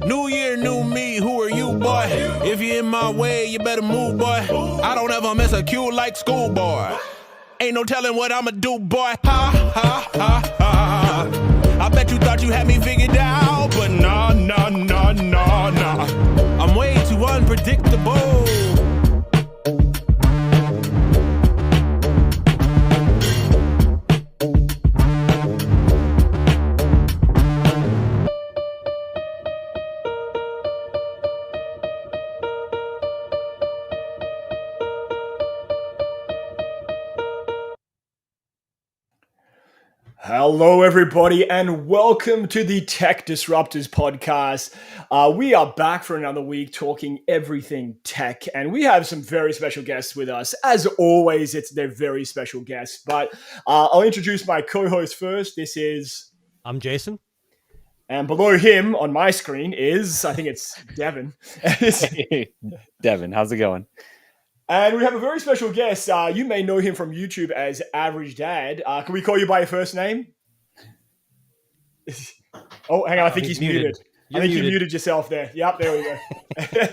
New year, new me, who are you, boy? If you're in my way, you better move, boy. I don't ever miss a cue like schoolboy. Ain't no telling what I'ma do, boy. Ha, ha, ha, ha. I bet you thought you had me figured out, but nah, nah, nah, nah, nah. I'm way too unpredictable. Hello, everybody, and welcome to the Tech Disruptors podcast. We are back for another week talking everything tech, and we have some very special guests with us. As always, they're very special guests, but I'll introduce my co-host first. I'm Jason. And below him on my screen is, I think it's Devin. Hey, Devin, how's it going? And we have a very special guest. You may know him from YouTube as Average Dad. Can we call you by your first name? Oh, hang on. I think he's muted. I think you muted yourself there. Yep, there we go.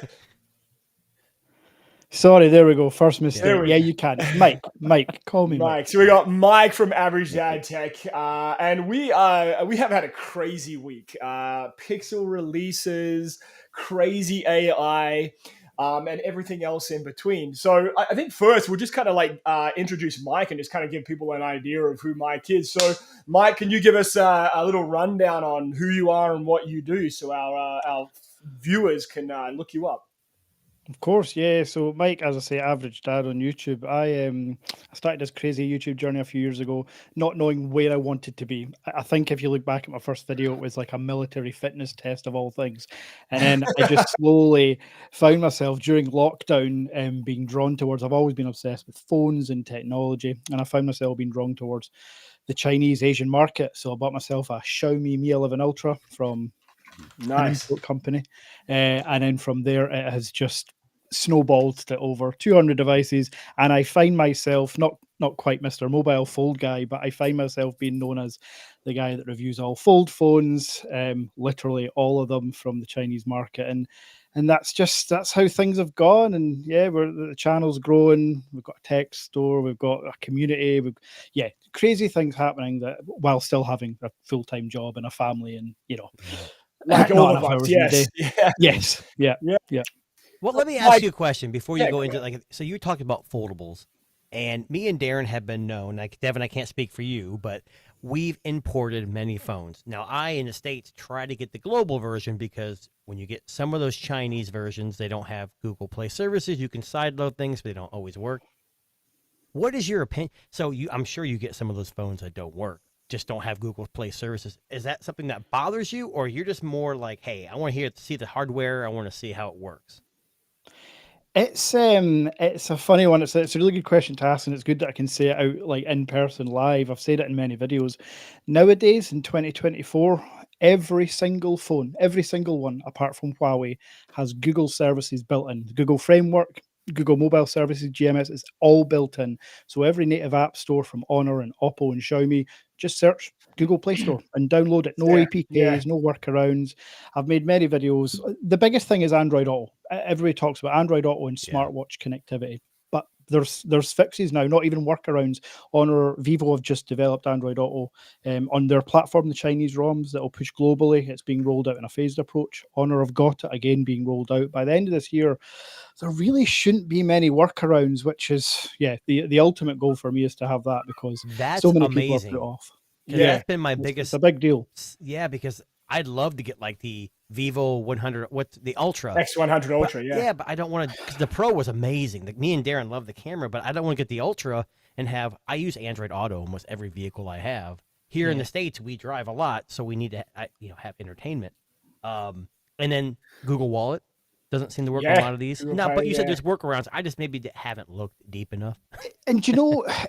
Sorry, there we go. First mistake. Yeah, you can. Mike, call me Mike. So we got Mike from Average Dad Tech, and we have had a crazy week. Pixel releases, crazy AI, and everything else in between. So I think first we'll just kind of like introduce Mike and just kind of give people an idea of who Mike is. So Mike, can you give us a little rundown on who you are and what you do, so our viewers can look you up? Of course, yeah. So Mike, as I say, Average Dad on YouTube. I started this crazy YouTube journey a few years ago, not knowing where I wanted to be. I think if you look back at my first video, it was like a military fitness test of all things. And then I just slowly found myself during lockdown being drawn towards, I've always been obsessed with phones and technology, and I found myself being drawn towards the Chinese Asian market. So I bought myself a Xiaomi Mi 11 Ultra from an import company, and then from there it has just snowballed to over 200 devices, and I find myself not quite Mr. Mobile Fold guy, but I find myself being known as the guy that reviews all fold phones, literally all of them from the Chinese market, and that's how things have gone. And yeah, the channel's growing, we've got a tech store, we've got a community, crazy things happening that while still having a full-time job and a family, and like all of us, yes. Yeah. Well, let me ask you a question before you go into so you talked about foldables, and me and Darren have been known, like Devin, I can't speak for you, but we've imported many phones. Now, I in the States try to get the global version because when you get some of those Chinese versions, they don't have Google Play services. You can sideload things, but they don't always work. What is your opinion? So I'm sure you get some of those phones that don't work, just don't have Google Play services. Is that something that bothers you, or you're just more like, hey, I want to see the hardware, I want to see how it works? It's a funny one. It's a really good question to ask, and it's good that I can say it out like in person live. I've said it in many videos. Nowadays in 2024, every single phone, every single one apart from Huawei, has Google services built in. The Google Framework, Google Mobile Services, GMS is all built in. So every native app store from Honor and Oppo and Xiaomi, just search Google Play Store and download it. No APKs, no workarounds. I've made many videos. The biggest thing is Android Auto. Everybody talks about Android Auto and smartwatch connectivity, but there's fixes now, not even workarounds. Honor, Vivo have just developed Android Auto on their platform, the Chinese ROMs that will push globally. It's being rolled out in a phased approach. Honor have got it again being rolled out by the end of this year. There really shouldn't be many workarounds, which is the ultimate goal for me is to have that, because that's so many amazing. people have put it off. That's been my biggest. It's a big deal. Yeah, because I'd love to get like the Vivo 100, the Ultra, X100 Ultra. But, but I don't want to, because the Pro was amazing. Me and Darren love the camera, but I don't want to get the Ultra and I use Android Auto almost every vehicle I have. Here in the States, we drive a lot, so we need to have entertainment. And then Google Wallet doesn't seem to work on a lot of these. No, but you said there's workarounds. I just maybe haven't looked deep enough. And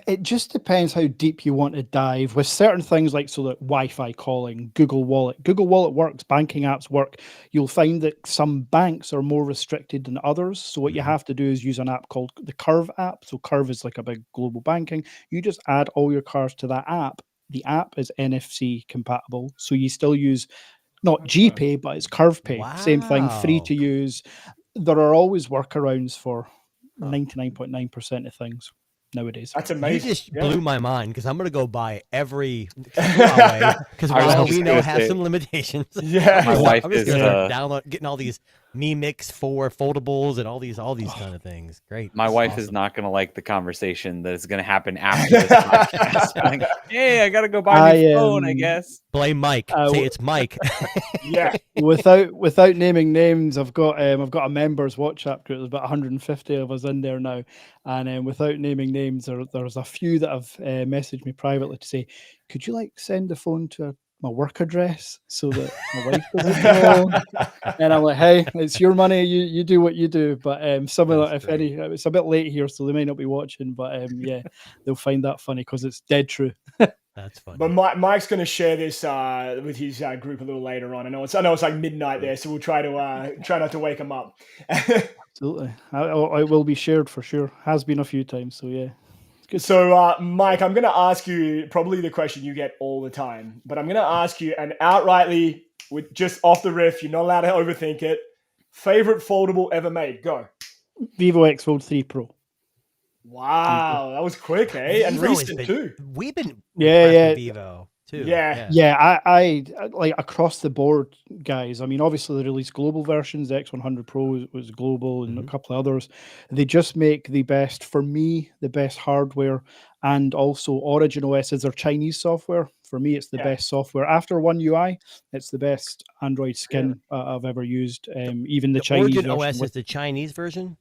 it just depends how deep you want to dive with certain things, like so that Wi-Fi calling, Google Wallet. Google Wallet works, banking apps work. You'll find that some banks are more restricted than others. So what you have to do is use an app called the Curve app. So Curve is like a big global banking. You just add all your cards to that app. The app is NFC compatible. So you still use not GPay, but it's CurvePay. Same thing, free Wow. to use. There are always workarounds for 99.9% of things nowadays. That's You amazing. just Yeah. blew my mind because I'm gonna go buy every Huawei because I was while just we know gonna has say- some limitations. Yeah. My wife I'm just is, gonna start getting all these Mi Mix 4 foldables and all these kind of things. Great. My wife is not going to like the conversation that is going to happen after this podcast. Like, hey, I got to go buy a new phone, I guess. Blame Mike. Say it's Mike. Yeah. Without naming names, I've got a members WhatsApp group. There's about 150 of us in there now, and without naming names, there's a few that have messaged me privately to say, could you like send the phone to my work address so that my wife doesn't know? And I'm like, hey, it's your money. You do what you do. But some of that, if any, it's a bit late here, so they may not be watching. But yeah, they'll find that funny because it's dead true. That's funny. But Mike's going to share this with his group a little later on. I know it's like midnight there, so we'll try not to wake him up. Absolutely, it will be shared for sure. Has been a few times, so yeah. So, Mike, I'm going to ask you probably the question you get all the time, but I'm going to ask you, and outrightly, with just off the riff, you're not allowed to overthink it. Favorite foldable ever made? Go. Vivo X Fold 3 Pro. Wow, that was quick, eh? And Vivo has recent been- too. We've been Yeah, impressed yeah. with Vivo too. Yeah. I like across the board, guys. I mean, obviously they released global versions. The X100 Pro was global, and a couple of others. They just make the best, for me, the best hardware, and also Origin OS is their Chinese software. For me, it's the best software. After One UI, it's the best Android skin I've ever used. Even the Chinese Origin version OS is the Chinese version.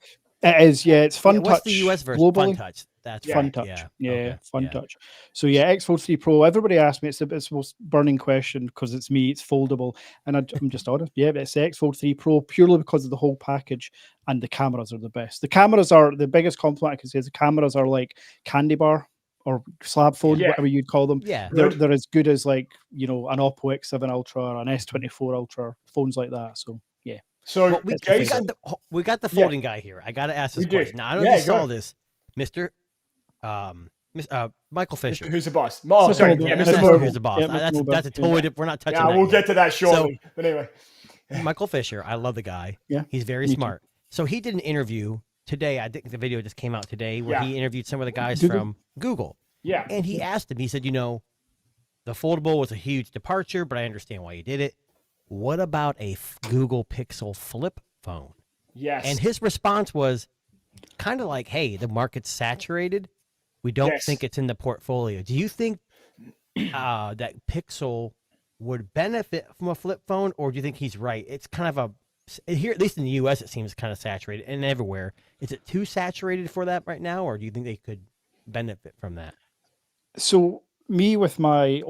It is, yeah. It's Fun Yeah, Touch. what's the US version? Globally. Fun Touch. That's Fun right. Touch. Yeah. Okay. Fun Yeah. Touch. So yeah, X Fold 3 Pro. Everybody asks me, it's the most burning question because it's me, it's foldable. And I'm just honest. Yeah, but it's the X Fold 3 Pro purely because of the whole package, and the cameras are the best. The cameras are the biggest compliment I can say is the cameras are like candy bar or slab phone, Yeah. whatever you'd call them. Yeah. They're as good as like, an Oppo X7 Ultra or an S24 Ultra, phones like that. So yeah. So, Well, Jason, we got the folding guy here. I got to ask this We do. question. Now, I know Yeah, you saw go. this, Mister Michael Fisher. who's the boss? Oh, Mr. sorry, Mobile. yeah, Yeah, Mr. Mr. Mobile. Who's the boss? Yeah, Mr. That's Mobile. a totally different. We're not touching Yeah, that we'll yet. get to that shortly. But anyway, Michael Fisher, I love the guy. Yeah, He's very me too. smart. So he did an interview today. I think the video just came out today where Yeah. he interviewed some of the guys Google. from Google. yeah. And he asked him, he said, the foldable was a huge departure, but I understand why you did it. What about a Google Pixel flip phone? Yes. And his response was kind of like, hey, the market's saturated. We don't Yes. think it's in the portfolio. Do you think that Pixel would benefit from a flip phone, or do you think he's right? It's kind of here, at least in the U.S., it seems kind of saturated, and everywhere. Is it too saturated for that right now, or do you think they could benefit from that? So me with my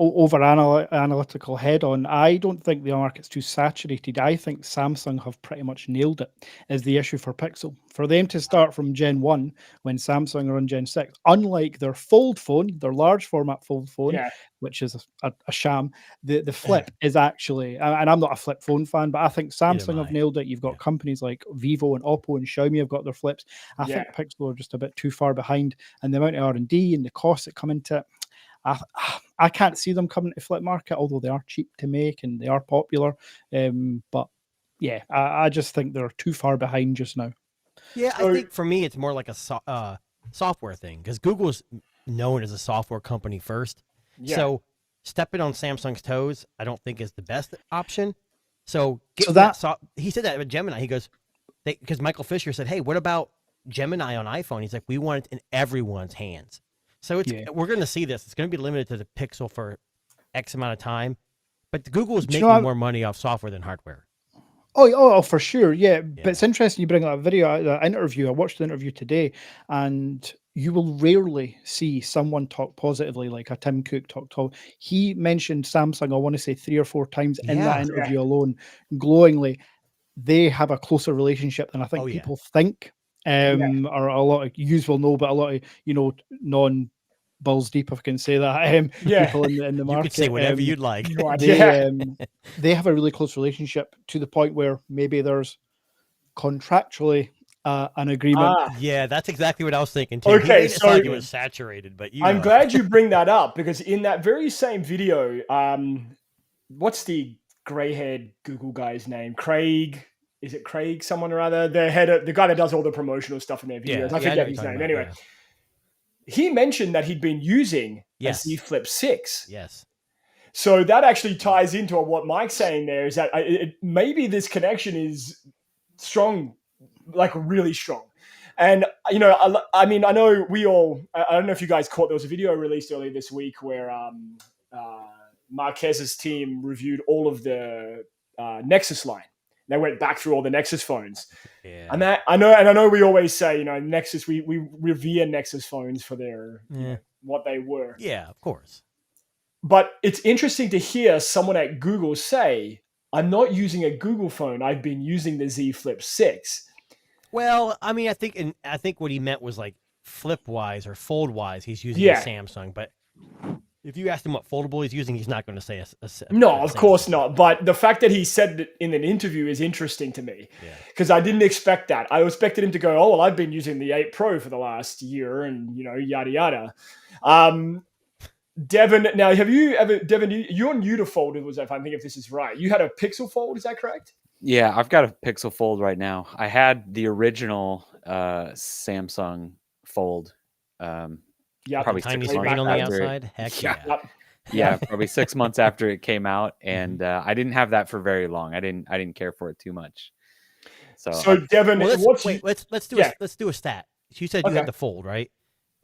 analytical head on, I don't think the market's too saturated. I think Samsung have pretty much nailed it is the issue for Pixel. For them to start from Gen 1 when Samsung are on Gen 6, unlike their fold phone, their large format fold phone, Yeah. which is a sham, the flip is actually, and I'm not a flip phone fan, but I think Samsung have I. nailed it. You've got companies like Vivo and Oppo and Xiaomi have got their flips. I Yeah. think Pixel are just a bit too far behind, and the amount of R&D and the costs that come into it, I can't see them coming to flip market, although they are cheap to make and they are popular. But yeah, I just think they're too far behind just now. Yeah, So- I think for me, it's more like a software thing because Google's known as a software company first. Yeah. So stepping on Samsung's toes, I don't think is the best option. So, he said that with Gemini. He goes, because Michael Fisher said, hey, what about Gemini on iPhone? He's like, we want it in everyone's hands. So we're going to see this. It's going to be limited to the Pixel for X amount of time. But Google is making more money off software than hardware. Oh, for sure, yeah. But it's interesting you bring that video, that interview. I watched the interview today, and you will rarely see someone talk positively like a Tim Cook talk. He mentioned Samsung, I want to say 3 or 4 times in that interview alone, glowingly. They have a closer relationship than I think people think. Or a lot of yous will know, but a lot of non-balls deep, if I can say that, people in the market. You could say whatever you'd like. They have a really close relationship to the point where maybe there's contractually an agreement. Yeah, that's exactly what I was thinking too. Okay, He made it sound so- like it was saturated, but I'm glad you bring that up because in that very same video, what's the gray-haired Google guy's name? Craig. Is it Craig? Someone or other. The guy that does all the promotional stuff in their videos. I forget his name. Anyway, he mentioned that he'd been using a Z Flip 6. Yes. So that actually ties into what Mike's saying there, is that maybe this connection is strong, like really strong. And, you know, I mean, I know I don't know if you guys caught, there was a video released earlier this week where Marquez's team reviewed all of the Nexus line. They went back through all the Nexus phones. Yeah. And I know we always say, you know, Nexus, we revere Nexus phones for their, you know, what they were. Yeah, of course. But it's interesting to hear someone at Google say, I'm not using a Google phone. I've been using the Z Flip 6. Well, I mean, I think what he meant was like flip wise or fold wise. He's using a Samsung, but if you asked him what foldable he's using, he's not going to say no, of course not. But the fact that he said it in an interview is interesting to me, because I didn't expect that. I expected him to go, oh, well, I've been using the 8 Pro for the last year, and, you know, yada yada. Devin, now you're new to folders, if I think if this is right. You had a Pixel Fold, is that correct? Yeah, I've got a Pixel Fold right now. I had the original Samsung Fold. Probably tiny 6 months screen on the after outside. Heck yeah. Yeah, probably 6 months after it came out, and I didn't have that for very long. I didn't care for it too much. So Devin, let's do a stat. You said you had the Fold, right?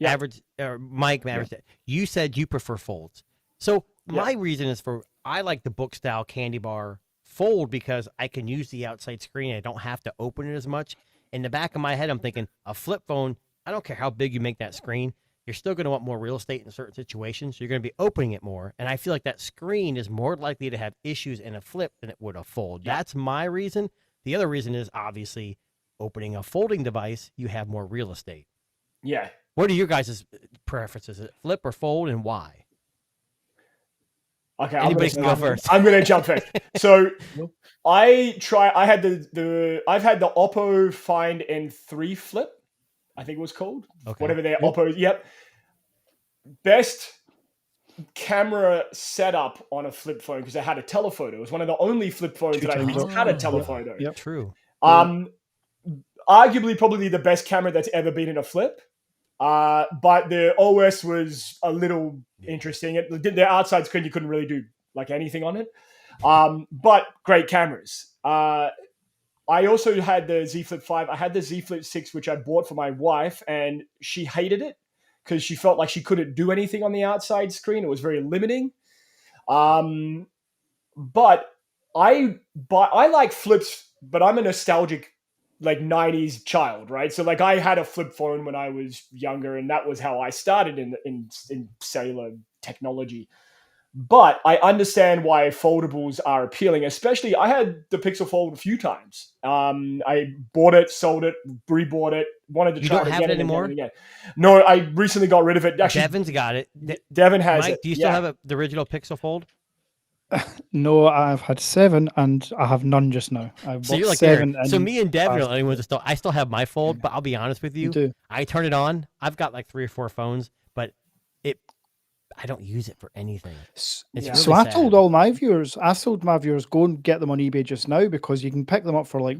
Yeah. Average or Mike average. Yeah. You said you prefer folds. So my reason is I like the book style candy bar fold because I can use the outside screen. I don't have to open it as much. In the back of my head, I'm thinking a flip phone. I don't care how big you make that screen. You're still going to want more real estate in certain situations. So you're going to be opening it more. And I feel like that screen is more likely to have issues in a flip than it would a fold. Yeah. That's my reason. The other reason is obviously opening a folding device, you have more real estate. Yeah. What are your guys' preferences? Is it flip or fold, and why? Okay, anybody can go first. I'm going to jump first. So I've had the Oppo Find N3 Flip, I think it was called. Okay. Whatever their Oppo. Yep. Best camera setup on a flip phone because it had a telephoto. It was one of the only flip phones that I used had a telephoto. Yep. True. Arguably probably the best camera that's ever been in a flip. But the OS was a little interesting. The outside screen, you couldn't really do like anything on it. But great cameras. I also had the Z Flip 5. I had the Z Flip 6, which I bought for my wife, and she hated it because she felt like she couldn't do anything on the outside screen. It was very limiting. But I like flips, but I'm a nostalgic like 90s child, right? So like I had a flip phone when I was younger, and that was how I started in cellular technology. But I understand why foldables are appealing, especially I had the Pixel Fold a few times. I bought it, sold it, rebought it, wanted to try it again. You don't have it anymore? No, I recently got rid of it. Actually, Devin's got it. Devin has Mike, it. Do you still have the original Pixel Fold? No, I've had 7 and I have none just now. So you're like 7. So me and Devin are the only ones that I still have my Fold, but I'll be honest with you. I turn it on. I've got like 3 or 4 phones, but I don't use it for anything. Really so I told all my viewers, go and get them on eBay just now because you can pick them up for like,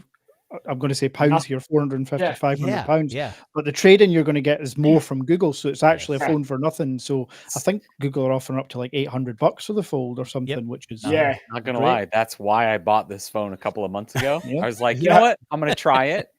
I'm going to say pounds here, 450, 500 pounds. Yeah. But the trade-in you're going to get is more from Google, so it's actually a phone for nothing. So I think Google are offering up to like $800 for the Fold or something, which is not going to lie. That's why I bought this phone a couple of months ago. I was like, you know what? I'm going to try it.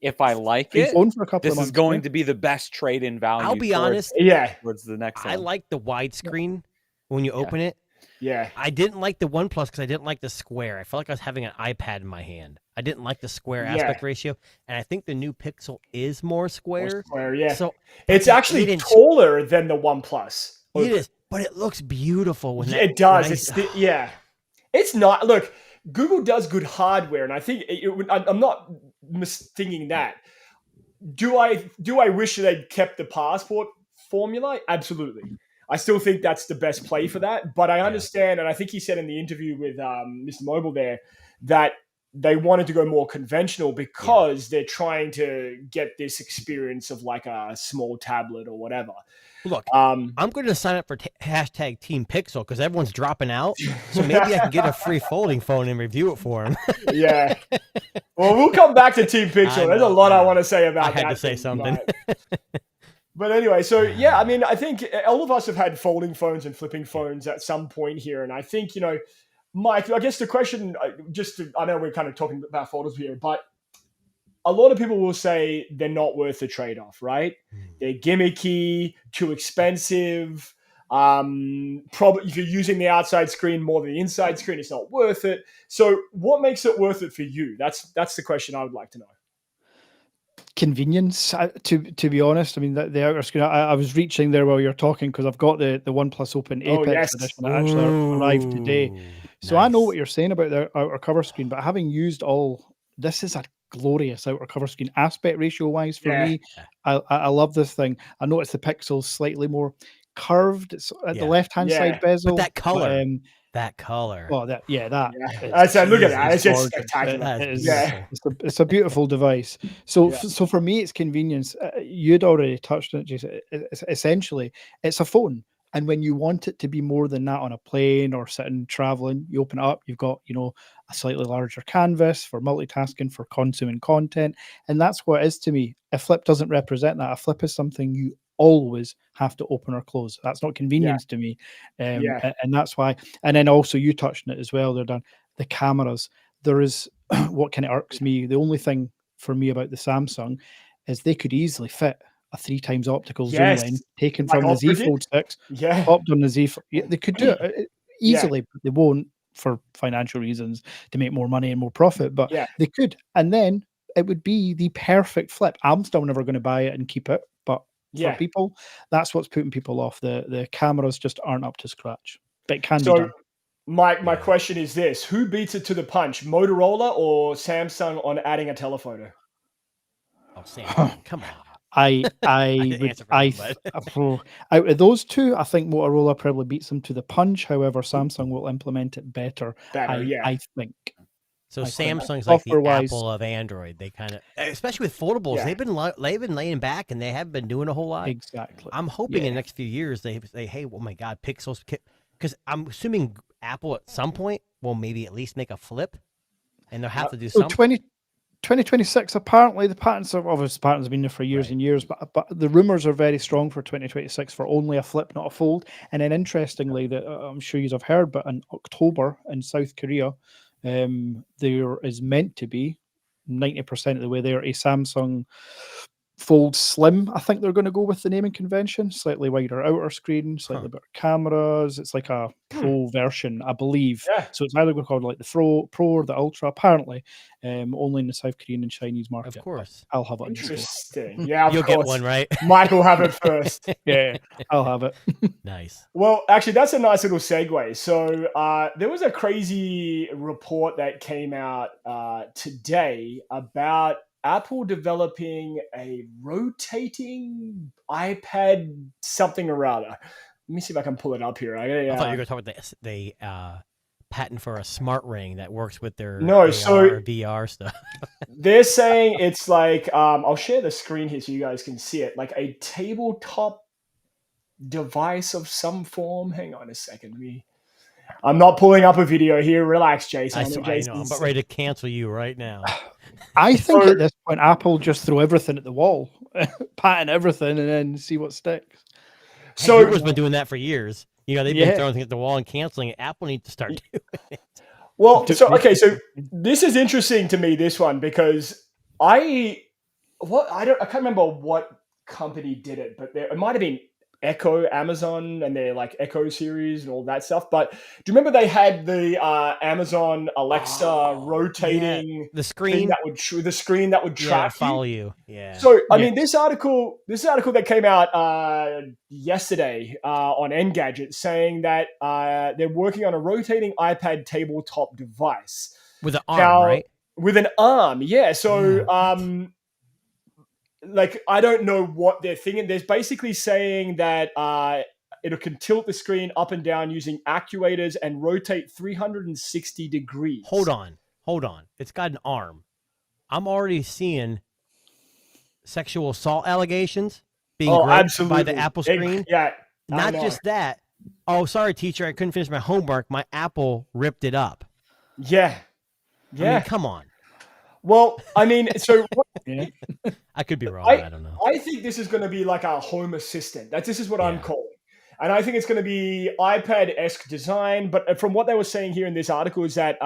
If I like it, phone for a couple this of months, is going to be the best trade-in value. I'll be honest. Towards the next one. I like the widescreen when you open it. Yeah. I didn't like the OnePlus because I didn't like the square. I felt like I was having an iPad in my hand. I didn't like the square aspect ratio. And I think the new Pixel is more square. So it's actually taller than the OnePlus. It is, but it looks beautiful when it does. It's not. Look, Google does good hardware, and I think I'm not thinking that. Do I wish they'd kept the passport formula? Absolutely. I still think that's the best play for that, but I understand, and I think he said in the interview with Mr. Mobile there that they wanted to go more conventional because they're trying to get this experience of like a small tablet or whatever. Look, I'm going to sign up for hashtag Team Pixel because everyone's dropping out. So maybe I can get a free folding phone and review it for them. Yeah. Well, we'll come back to Team Pixel. There's a lot I want to say about that. I had to say something. But anyway, so yeah, I mean, I think all of us have had folding phones and flipping phones at some point here. And I think, you know, Mike, I guess the question, I know we're kind of talking about folders here, but a lot of people will say they're not worth the trade-off, right? They're gimmicky, too expensive. Probably if you're using the outside screen more than the inside screen, it's not worth it. So what makes it worth it for you? That's the question I would like to know. Convenience, to be honest. I mean, the outer screen, I was reaching there while you're talking because I've got the OnePlus Open Apex edition that actually arrived today. So I know what you're saying about the outer cover screen, but having used this is a glorious outer cover screen aspect ratio wise for me. I love this thing. I noticed the pixels slightly more curved. It's at the left hand side bezel. But that color. That color. Oh, that. I said, look at that. It's just spectacular. It's a beautiful device. So for me, it's convenience. You'd already touched on it, Jason. Essentially, it's a phone. And when you want it to be more than that on a plane or sitting traveling, you open it up, you've got, you know, a slightly larger canvas for multitasking, for consuming content. And that's what it is to me. A flip doesn't represent that. A flip is something you always have to open or close. That's not convenience to me. And that's why. And then also you touched on it as well. They're done. The cameras. There is what kind of irks me. The only thing for me about the Samsung is they could easily fit a 3x optical zoom lens taken from the Z Fold 6, popped on the Z. They could do it easily, but they won't for financial reasons to make more money and more profit. But they could, and then it would be the perfect flip. I'm still never going to buy it and keep it, but for people, that's what's putting people off. The cameras just aren't up to scratch, but it can be done. My question is this: who beats it to the punch, Motorola or Samsung on adding a telephoto? Oh, Samsung, come on. Out of those two, I think Motorola probably beats them to the punch. However, Samsung will implement it better. I think. So Samsung's like the Apple of Android. They kind of, especially with foldables, they've been laying back and they haven't been doing a whole lot. Exactly. I'm hoping in the next few years they say, hey, oh my God, Pixels, because I'm assuming Apple at some point will maybe at least make a flip, and they'll have to do something. 2026, apparently the patents have been there for years and years, but the rumors are very strong for 2026 for only a flip, not a fold. And then interestingly, that I'm sure you have heard, but in October in South Korea, there is meant to be 90% of the way there a Samsung Fold Slim. I think they're going to go with the naming convention, slightly wider outer screen, slightly better cameras. It's like a pro version, I believe. So it's either going to call it like the Pro or the Ultra, apparently, only in the South Korean and Chinese market. Of course. I'll have it. Interesting. Yeah, you'll get one, right? Mike will have it first. I'll have it. Nice. Well, actually, that's a nice little segue. So there was a crazy report that came out today about Apple developing a rotating iPad something or other. Let me see if I can pull it up here. I thought you were going to talk about the patent for a smart ring that works with their VR stuff. They're saying it's like, I'll share the screen here so you guys can see it, like a tabletop device of some form. Hang on a second. I'm not pulling up a video here. Relax, Jason. I know. I'm about ready to cancel you right now. I think at this point, Apple just throw everything at the wall, patent everything, and then see what sticks. So Google's been doing that for years. You know, they've been throwing things at the wall and canceling it. Apple needs to start doing it. Well, so this is interesting to me, this one, because I can't remember what company did it, but it might have been Echo, Amazon, and their like Echo series and all that stuff. But do you remember they had the Amazon Alexa rotating the screen that would track follow you? Yeah. So I mean, this article that came out yesterday on Engadget saying that they're working on a rotating iPad tabletop device with an arm, right? With an arm, yeah. So like, I don't know what they're thinking. There's basically saying that it can tilt the screen up and down using actuators and rotate 360 degrees. Hold on. hold on. It's got an arm. I'm already seeing sexual assault allegations being groped by the Apple screen. Yeah. Not just that. Oh, sorry, teacher. I couldn't finish my homework. My Apple ripped it up. Yeah. Yeah. I mean, come on. Well, I mean, so Yeah. I could be wrong. I don't know. I think this is going to be like a home assistant. This is what I'm calling. And I think it's going to be iPad-esque design. But from what they were saying here in this article is that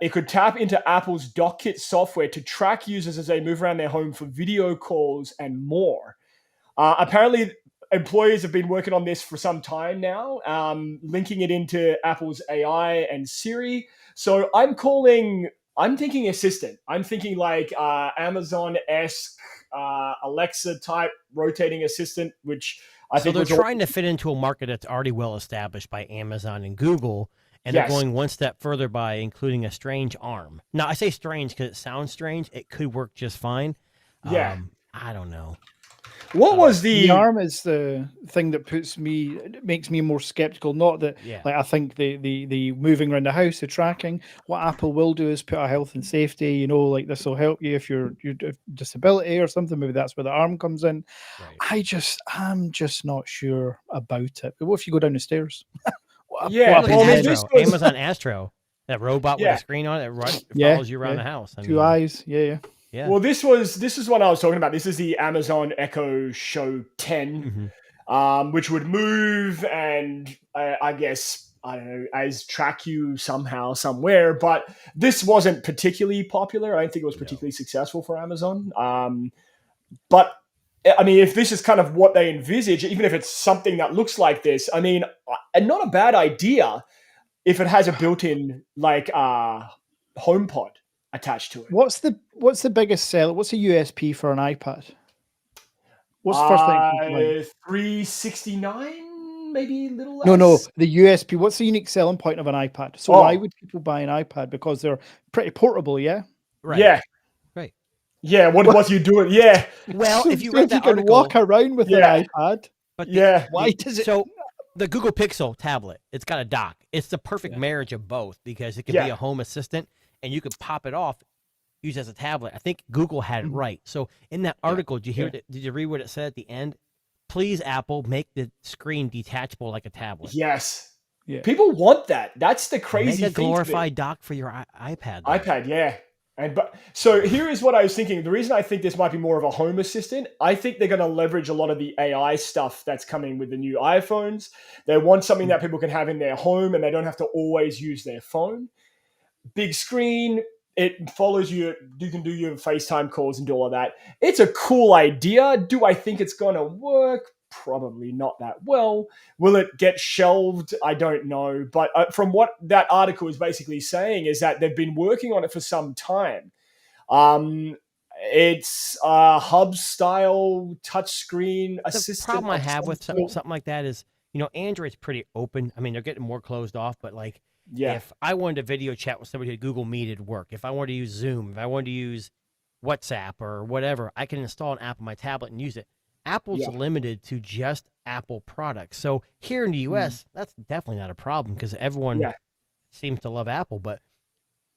it could tap into Apple's DocKit software to track users as they move around their home for video calls and more. Apparently, employees have been working on this for some time now, linking it into Apple's AI and Siri. So I'm thinking assistant. I'm thinking like Amazon-esque, Alexa-type rotating assistant, which I think they're trying to fit into a market that's already well established by Amazon and Google, and they're going one step further by including a strange arm. Now, I say strange because it sounds strange. It could work just fine. Yeah. I don't know. What was The arm is the thing that makes me more skeptical. Not that, like, I think the moving around the house, the tracking. What Apple will do is put a health and safety. You know, like this will help you if you're disability or something. Maybe that's where the arm comes in. Right. I'm just not sure about it. But what if you go down the stairs? Amazon Astro, that robot with a screen on it, follows you around the house. Two eyes. Yeah. Well, this is what I was talking about. This is the Amazon Echo Show 10, which would move and I guess, I don't know, as track you somehow, somewhere. But this wasn't particularly popular. I don't think it was particularly successful for Amazon. But I mean, if this is kind of what they envisage, even if it's something that looks like this, I mean, not a bad idea if it has a built-in like HomePod attached to it. What's the biggest seller? What's the USP for an iPad? What's the first thing? $369, maybe a little less. No, the USP. What's the unique selling point of an iPad? So why would people buy an iPad? Because they're pretty portable, yeah. Right. Yeah. Right. Yeah. What you doing? Yeah. Well, so if you read that can article, walk around with an iPad, but why does it? So the Google Pixel tablet, it's got a dock. It's the perfect marriage of both because it can be a home assistant. And you could pop it off, use it as a tablet. I think Google had it right. So in that article, did you hear? Did you read what it said at the end? Please, Apple, make the screen detachable like a tablet. Yes. Yeah. People want that. That's the crazy thing. Make a thing. glorified dock for your iPad. Though. iPad, yeah. So here is what I was thinking. The reason I think this might be more of a home assistant, I think they're going to leverage a lot of the AI stuff that's coming with the new iPhones. They want something that people can have in their home and they don't have to always use their phone. Big screen, it follows you. You can do your FaceTime calls and do all of that. It's a cool idea. Do I think it's going to work? Probably not that well. Will it get shelved? I don't know. But from what that article is basically saying is that they've been working on it for some time. It's a hub-style touchscreen assistant. The problem I have with something like that is, Android's pretty open. I mean, they're getting more closed off, but like, if I wanted to video chat with somebody at Google Meet, it'd work. If I wanted to use Zoom, if I wanted to use WhatsApp or whatever, I can install an app on my tablet and use it. Apple's limited to just Apple products. So here in the U.S., that's definitely not a problem because everyone seems to love Apple. But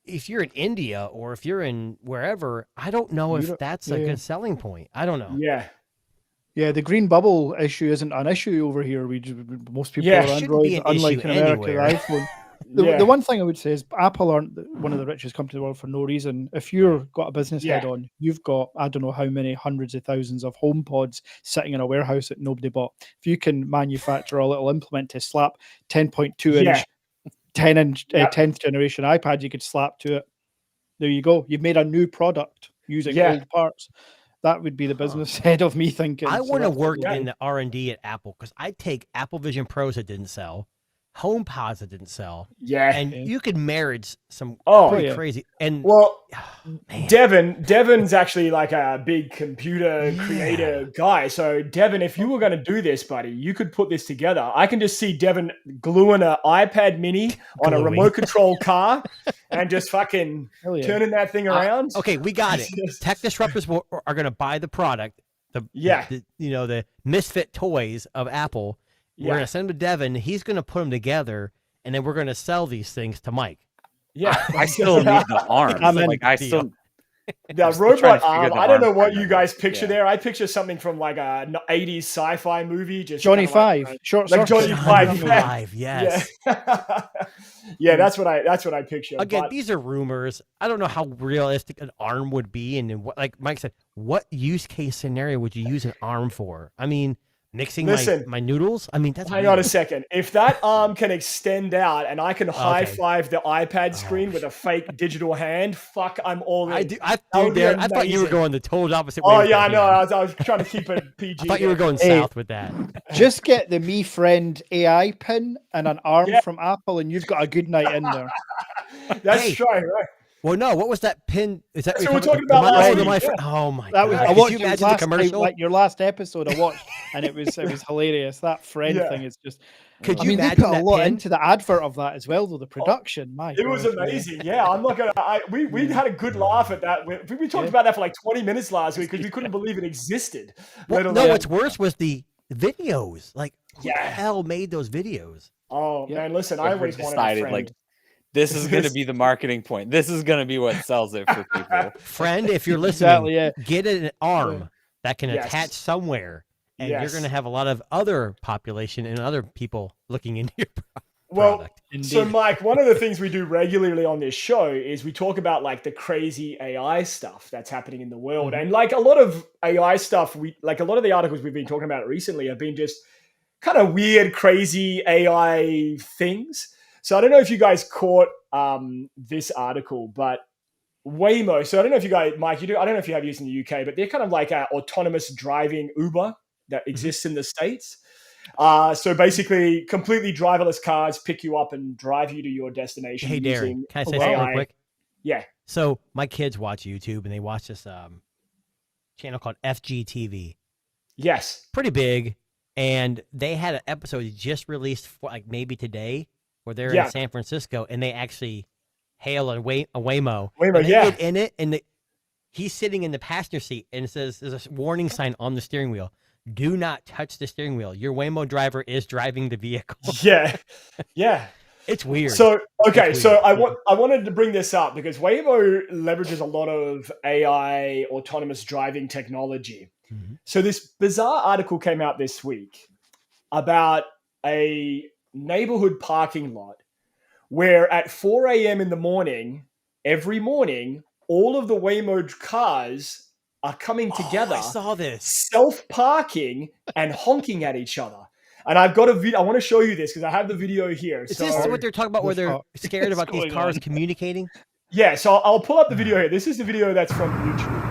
if you're in India or if you're in wherever, I don't know if that's a good selling point. I don't know. Yeah, the green bubble issue isn't an issue over here. Most people are Android, unlike in America, the iPhone. The one thing I would say is Apple aren't one of the richest companies in the world for no reason. If you've got a business head on, you've got, I don't know how many hundreds of thousands of HomePods sitting in a warehouse that nobody bought. If you can manufacture a little implement to slap 10.2 inch, 10th generation iPad, you could slap to it. There you go. You've made a new product using old parts. That would be the business head of me thinking. I want to work in the R&D at Apple because I take Apple Vision Pros that didn't sell, HomePods that didn't sell. Yeah. And you could marriage some pretty crazy. And Devin's actually like a big computer creator guy. So Devin, if you were going to do this, buddy, you could put this together. I can just see Devin gluing an iPad mini on a remote control car and just fucking turning that thing around. Okay, we got it. Tech disruptors are going to buy the product. The misfit toys of Apple. We're going to send them to Devin. He's going to put them together, and then we're going to sell these things to Mike. Yeah, I still need the arms. I'm in. Like I Deal. still. the I'm still trying robot to figure arm. the I don't know arm what thing you out. guys picture Yeah. there. I picture something from like a 80s sci-fi movie. Just Johnny kinda like, Five, short like circuit. Johnny Five. Johnny Yeah. Five, yes. Yeah, yeah, that's what I picture. Again, but these are rumors. I don't know how realistic an arm would be, and then what, like Mike said, what use case scenario would you use an arm for? I mean, mixing Listen. my noodles. I mean, that's hang on a weird. second. If that arm can extend out and I can high five the iPad screen with a fake digital hand, fuck, I'm all in. I do. I That would be Darren, I thought you were amazing. going the total opposite way. Oh with yeah, that I know. hand. I was trying to keep it PG. I thought you were there. going Hey. south with that. Just get the Me Friend AI pin and an arm Yeah. from Apple, and you've got a good night in there. That's Hey. right, right? Well, no. What was that pin? Is that That's what what you're we're talking about the last my week, friend. Oh my That was god! I Could watched you it imagine last the time, commercial? like your last episode. I watched, and it was hilarious. That friend Yeah. thing is just. Could I you mean, they imagine put a that lot pin? into the advert of that as well, though. The production, my It was God, yeah. amazing. Yeah, I'm not gonna. We had a good laugh at that. We talked Yeah. about that for like 20 minutes last week because we couldn't believe it existed. Well, let no, alone- what's worse was the videos. Like, who the Yeah. hell made those videos? Oh Yeah. man, listen, I Whoever always wanted a decided, friend. like, this is going to be the marketing point. This is going to be what sells it for people. Friend, if you're listening, Exactly, yeah. get an arm that can Yes. attach somewhere, and you're Yes. going to have a lot of other population and other people looking into your Well, product. so Indeed. Mike, one of the things we do regularly on this show is we talk about like the crazy AI stuff that's happening in the world. Mm-hmm. And like a lot of AI stuff, a lot of the articles we've been talking about recently have been just kind of weird, crazy AI things. So I don't know if you guys caught this article, but Waymo. So I don't know if you guys, Mike, you do. I don't know if you have used in the UK, but they're kind of like autonomous driving Uber that exists in the States. So basically, completely driverless cars pick you up and drive you to your destination. Hey, Darren, using can I say AI. something real quick? Yeah. So my kids watch YouTube, and they watch this channel called FGTV. Yes. Pretty big, and they had an episode just released for like maybe today, where they're Yeah. in San Francisco, and they actually hail a Waymo. Waymo, And they yeah. get in it, and he's sitting in the passenger seat, and it says there's a warning sign on the steering wheel: "Do not touch the steering wheel. Your Waymo driver is driving the vehicle." Yeah. Yeah. It's weird. So okay, It's so weird. I wanted to bring this up because Waymo leverages a lot of AI autonomous driving technology. Mhm. So this bizarre article came out this week about a neighborhood parking lot where at 4 a.m. in the morning, every morning, all of the Waymo cars are coming together, I saw this. self-parking and honking at each other. And I've got a video. I want to show you this because I have the video here. Is So this what they're talking about? Where they're What's scared about these going cars on? communicating? yeah, so I'll pull up the video here. This is the video that's from YouTube.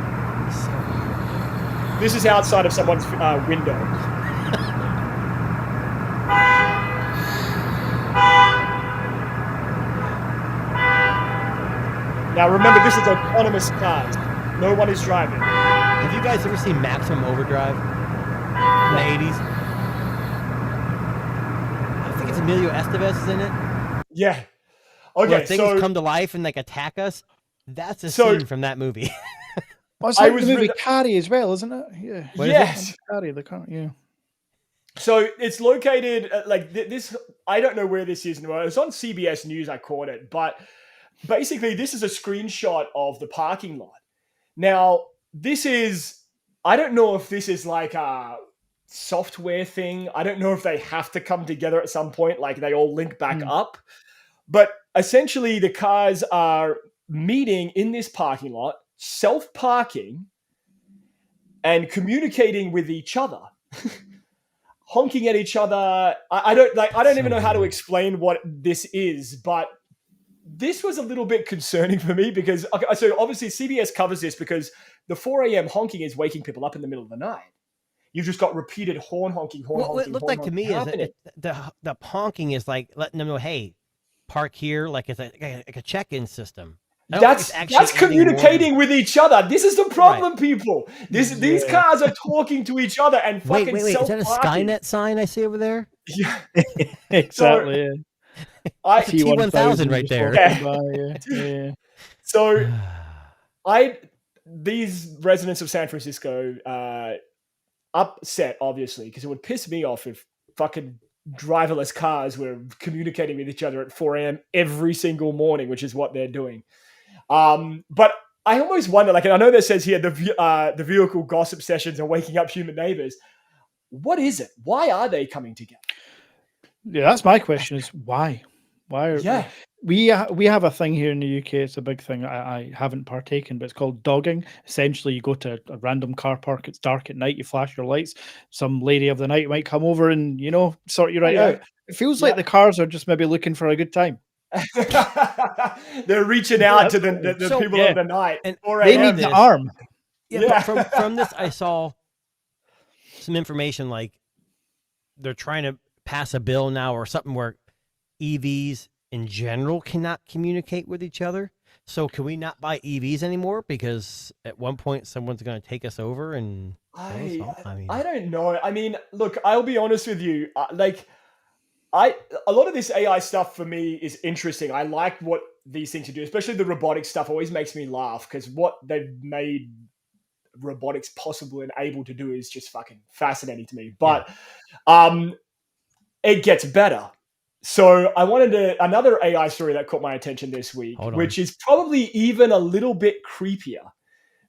This is outside of someone's window. Now remember, this is autonomous cars. No one is driving. Have you guys ever seen Maximum Overdrive in the 80s? I think it's Emilio Estevez is in it. Yeah. Where Okay, things so come to life and like attack us. That's a So- scene from that movie. Well, it's I like was the movie re- Carrie as well, isn't it? Yeah. What is it? yes. Carrie, the car. Yeah. So it's located like this. I don't know where this is in the world. It's on CBS News. I caught it, but basically, this is a screenshot of the parking lot. Now, this is. I don't know if this is like a software thing. I don't know if they have to come together at some point, like they all link back up. But essentially, the cars are meeting in this parking lot, self-parking, and communicating with each other. Honking at each other. I don't even know how to explain what this is, but this was a little bit concerning for me because okay, so obviously CBS covers this because the 4 a.m. honking is waking people up in the middle of the night. You've just got repeated horn honking. What it looked like to me is that the honking is like letting them know, hey, park here, like it's like a check-in system. I don't think it's That's actually anything more communicating with each other. This is the problem, people. These cars are talking to each other and than- fucking Wait, is that a self-parking. Skynet sign I see over there? Yeah, Exactly. Yeah. I T1000 right just there. walking by, yeah. so these residents of San Francisco upset obviously because it would piss me off if fucking driverless cars were communicating with each other at 4 a.m. every single morning, which is what they're doing. But I almost wonder, like, and I know that says here the vehicle gossip sessions are waking up human neighbors. What is it? Why are they coming together? Yeah, that's my question: is why? Why are Yeah. we have a thing here in the UK? It's a big thing. I haven't partaken, but it's called dogging. Essentially, you go to a random car park. It's dark at night. You flash your lights. Some lady of the night might come over and sort you right out. It feels like the cars are just maybe looking for a good time. They're reaching out to the people of the night. And they need the arm. Yeah. But from this, I saw some information like they're trying to pass a bill now or something where EVs in general cannot communicate with each other. So can we not buy EVs anymore because at one point someone's going to take us over? And I don't know. I mean, look, I'll be honest with you. A lot of this AI stuff for me is interesting. I like what these things do, especially the robotics stuff. Always makes me laugh because what they've made robotics possible and able to do is just fucking fascinating to me. But it gets better. So I wanted another AI story that caught my attention this week, which is probably even a little bit creepier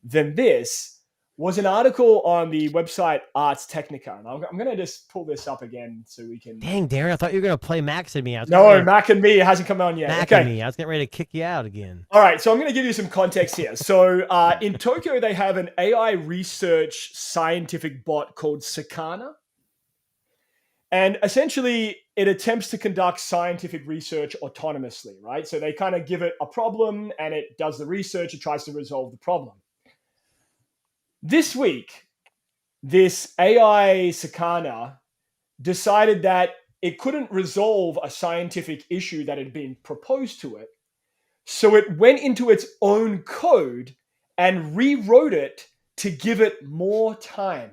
than this, was an article on the website Ars Technica. And I'm going to just pull this up again so we can... Dang, Darren, I thought you were going to play Max and Me. No, Mac and Me hasn't come on yet. Mac and Me. I was getting ready to kick you out again. All right, so I'm going to give you some context here. So in Tokyo, they have an AI research scientific bot called Sakana. And essentially, it attempts to conduct scientific research autonomously, right? So they kind of give it a problem and it does the research. It tries to resolve the problem. This week, this AI Sakana decided that it couldn't resolve a scientific issue that had been proposed to it. So it went into its own code and rewrote it to give it more time.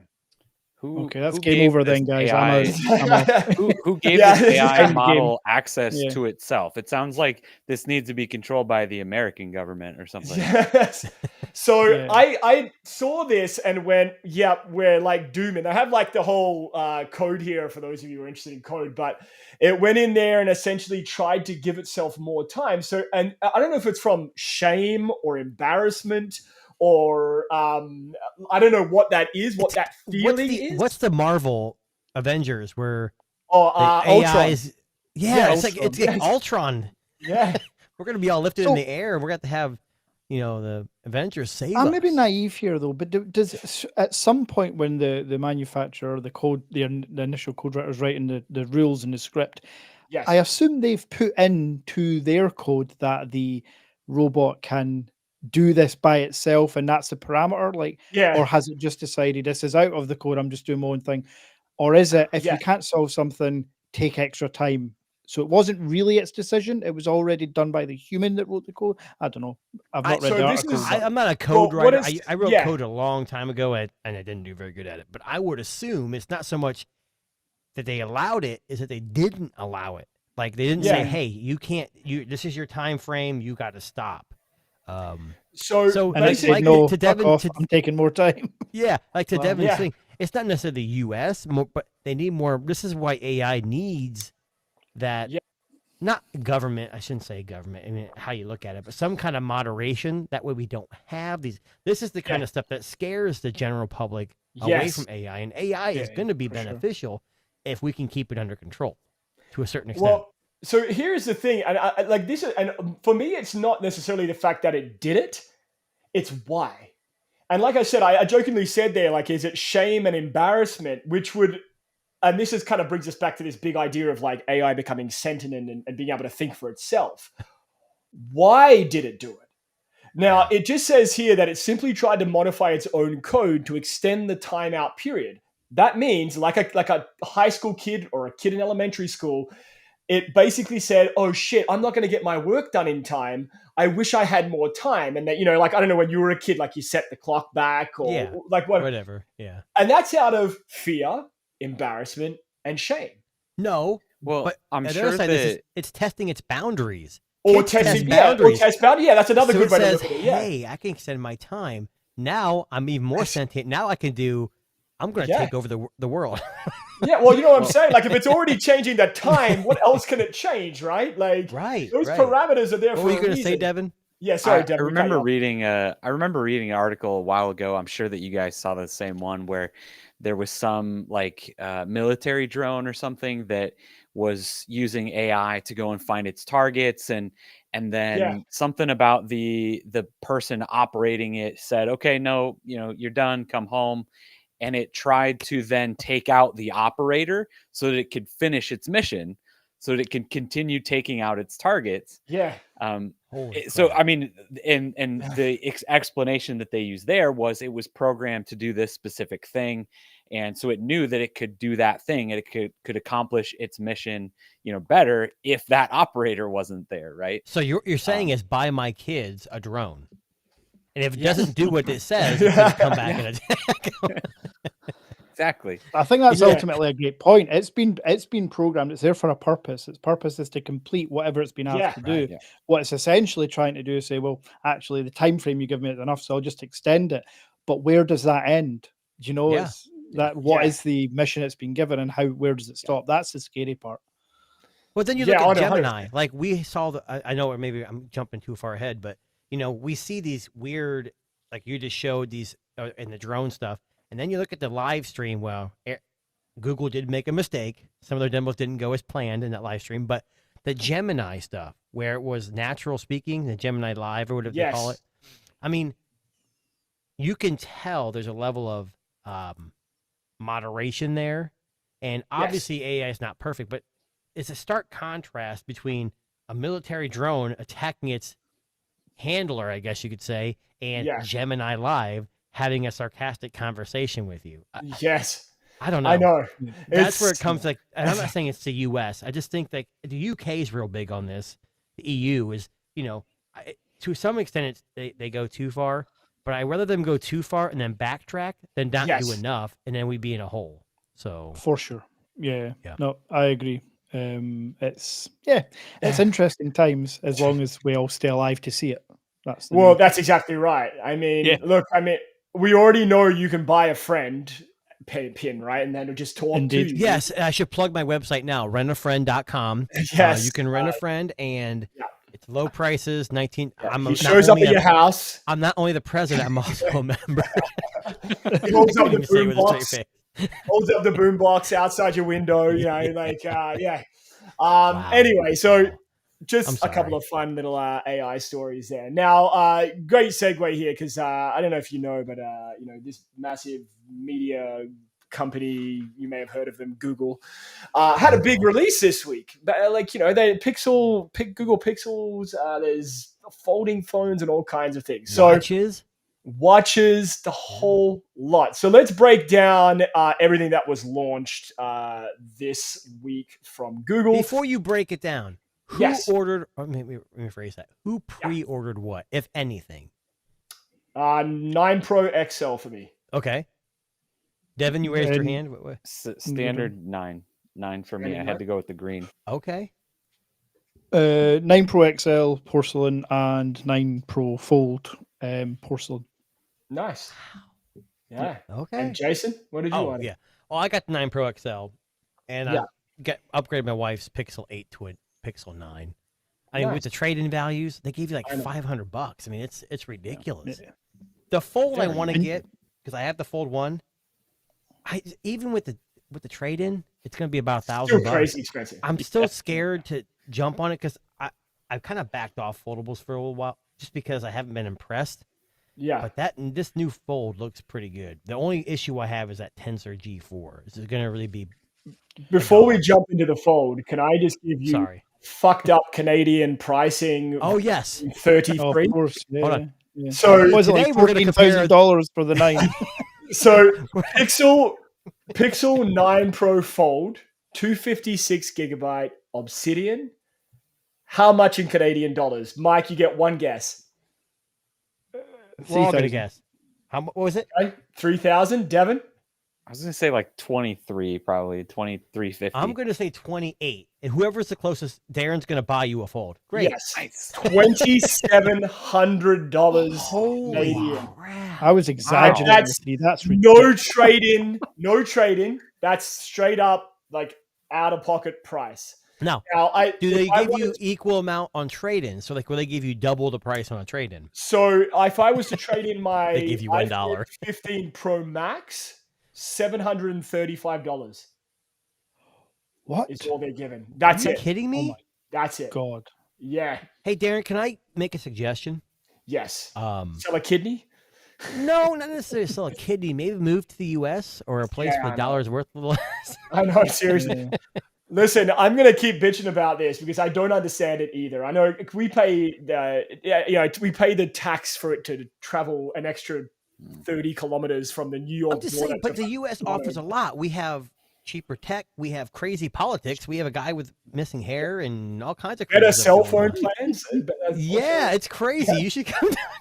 Okay, that's game over then, guys. Who gave this AI model access to itself? It sounds like this needs to be controlled by the American government or something. Yes. So I saw this and went, we're like dooming. I have like the whole code here for those of you who are interested in code, but it went in there and essentially tried to give itself more time. So, and I don't know if it's from shame or embarrassment or I don't know what that is, what that feeling is. What's the Marvel Avengers where AI's... it's like Ultron. Yeah. We're going to be all lifted in the air and we're going to have, the Avengers save us. I'm maybe naive here though, but does at some point when the manufacturer, the code, the initial code writer is writing the rules in the script, I assume they've put into their code that the robot can do this by itself and that's the parameter, or has it just decided this is out of the code, I'm just doing my own thing? Or is it, if you can't solve something, take extra time? So it wasn't really its decision, it was already done by the human that wrote the code? I don't know. I've not read the article. I'm not a code writer. I wrote code a long time ago and I didn't do very good at it. But I would assume it's not so much that they allowed it, is that they didn't allow it. Like they didn't say, hey, you can't, this is your time frame, you got to stop. So and I said, no, to Devin, I'm taking more time. Yeah, like to Devin's thing, it's not necessarily the U.S., but they need more. This is why AI needs that, not government. I shouldn't say government. I mean, how you look at it, but some kind of moderation. That way, we don't have these. This is the kind of stuff that scares the general public away from AI, and AI is going to be beneficial if we can keep it under control to a certain extent. Well, so here's the thing, and I like this, and for me, it's not necessarily the fact that it did it, it's why. And like I said, I jokingly said there, like, is it shame and embarrassment, which would, and this is kind of brings us back to this big idea of like AI becoming sentient and being able to think for itself. Why did it do it? Now, it just says here that it simply tried to modify its own code to extend the timeout period. That means like a high school kid or a kid in elementary school, it basically said, oh shit, I'm not going to get my work done in time. I wish I had more time. And that, like, I don't know, when you were a kid, like you set the clock back or like whatever. Yeah. And that's out of fear, embarrassment, and shame. No. Well, but I'm sure that it's testing its boundaries. Or testing boundaries. Yeah, that's another good way to look at it. Yeah. Hey, I can extend my time. Now I'm even more sentient. Now I can do I'm going to take over the world. Yeah, well, you know what I'm saying? Like, if it's already changing the time, what else can it change, right? Like, those parameters are there for a reason. What were you going to say, Devin? Yeah, sorry, I remember reading an article a while ago. I'm sure that you guys saw the same one where there was some like military drone or something that was using AI to go and find its targets, and then something about the person operating it said, okay, no, you're done, come home. And it tried to then take out the operator so that it could finish its mission, so that it can continue taking out its targets. Yeah. So, I mean, and the explanation that they used there was it was programmed to do this specific thing. And so it knew that it could do that thing and it could accomplish its mission, better if that operator wasn't there. Right. So you're saying is buy my kids a drone. And if it doesn't do what it says, it's going to come back and attack. Exactly. I think that's ultimately a great point. It's been programmed. It's there for a purpose. Its purpose is to complete whatever it's been asked to do. Right, yeah. What it's essentially trying to do is say, well, actually, the time frame you give me is enough, so I'll just extend it. But where does that end? Do you know? It's that what is the mission it's been given, and where does it stop? That's the scary part. Well, then you look at Gemini. Like we saw I know maybe I'm jumping too far ahead, but we see these weird, like you just showed these in the drone stuff. And then you look at the live stream. Well, Google did make a mistake. Some of their demos didn't go as planned in that live stream. But the Gemini stuff, where it was natural speaking, the Gemini Live or whatever they call it. I mean, you can tell there's a level of moderation there. And obviously AI is not perfect, but it's a stark contrast between a military drone attacking its handler, I guess you could say, and Gemini Live having a sarcastic conversation with you. Yes. I don't know. I know. That's where it comes like, and I'm not saying it's the US. I just think that the UK is real big on this. The EU is, to some extent they go too far, but I'd rather them go too far and then backtrack than not do enough. And then we'd be in a hole. So for sure. Yeah. No, I agree. It's interesting times as long as we all stay alive to see it. That's exactly right. I mean, look, we already know you can buy a friend pin, right? And then it'll just talk to you. Yes, I should plug my website now, rentafriend.com. Yes. You can rent a friend and it's low prices, 19. He shows up at your house. I'm not only the president, I'm also a member. He holds up the boombox. Holds up the boombox outside your window, Wow. Anyway, so just a couple of fun little AI stories there. Now, great segue here because I don't know if you know, but this massive media company, you may have heard of them, Google, had a big release this week. But they Google Pixels. There's folding phones and all kinds of things. So watches, the whole lot. So let's break down everything that was launched this week from Google. Before you break it down. Who ordered, or let me rephrase that. Who pre-ordered what, if anything? 9 Pro XL for me. Okay. Devin, you raised your hand? Standard 9 for me. I had to go with the green. Okay. 9 Pro XL porcelain and 9 Pro Fold porcelain. Nice. Yeah. Okay. And Jason, what did you want? Yeah. Well, I got the 9 Pro XL, and I upgraded my wife's Pixel 8 to a Pixel 9. I mean, with the trade-in values, they gave you like $500. I mean, it's ridiculous. Yeah. The Fold I want to get because I have the Fold 1. Even with the trade-in, it's going to be about $1,000. Still crazy expensive. I'm still scared to jump on it because I've kind of backed off foldables for a little while just because I haven't been impressed. Yeah. But this new Fold looks pretty good. The only issue I have is that Tensor G4. Is it going to really be? Before we jump into the Fold, can I just give you fucked up Canadian pricing? Oh yes, 33. Oh, of course. Yeah. Hold on. Yeah. So was it like $14,000 for the 9? So Pixel 9 Pro Fold, 256 gigabyte Obsidian. How much in Canadian dollars? Mike, you get one guess. We're all gonna guess. What was it? 3,000. Devin? I was gonna say like 23, probably 23.50. I'm gonna say 28, and whoever's the closest, Darren's gonna buy you a Fold. Great, yes, nice. $2,700. Holy Canadian. crap! I was exaggerating. That's That's no ridiculous. trade-in. That's straight up like out-of-pocket price. Now, Now, do they if I give you wanted- equal amount on trade-in? So, like, will they give you double the price on a trade-in? So if I was to trade in my They give you $1. iPhone 15 Pro Max, $735 What? is all they're giving. That's Are you it. kidding Oh me? my That's it. God. Yeah. Hey, Darren, can I make a suggestion? Yes. Um, Sell a kidney? no, not necessarily sell a kidney. Maybe move to the U.S. or a place Yeah, for I a know. dollar's worth of less. I know, seriously. Listen, I'm gonna keep bitching about this because I don't understand it either. I know we pay we pay the tax for it to travel an extra 30 kilometers from the New York I'm just border. saying, but to the U.S. offers a lot. We have cheaper tech. We have crazy politics. We have a guy with missing hair and all kinds of better crazy stuff cell going phone on. plans. Yeah, it's crazy. You should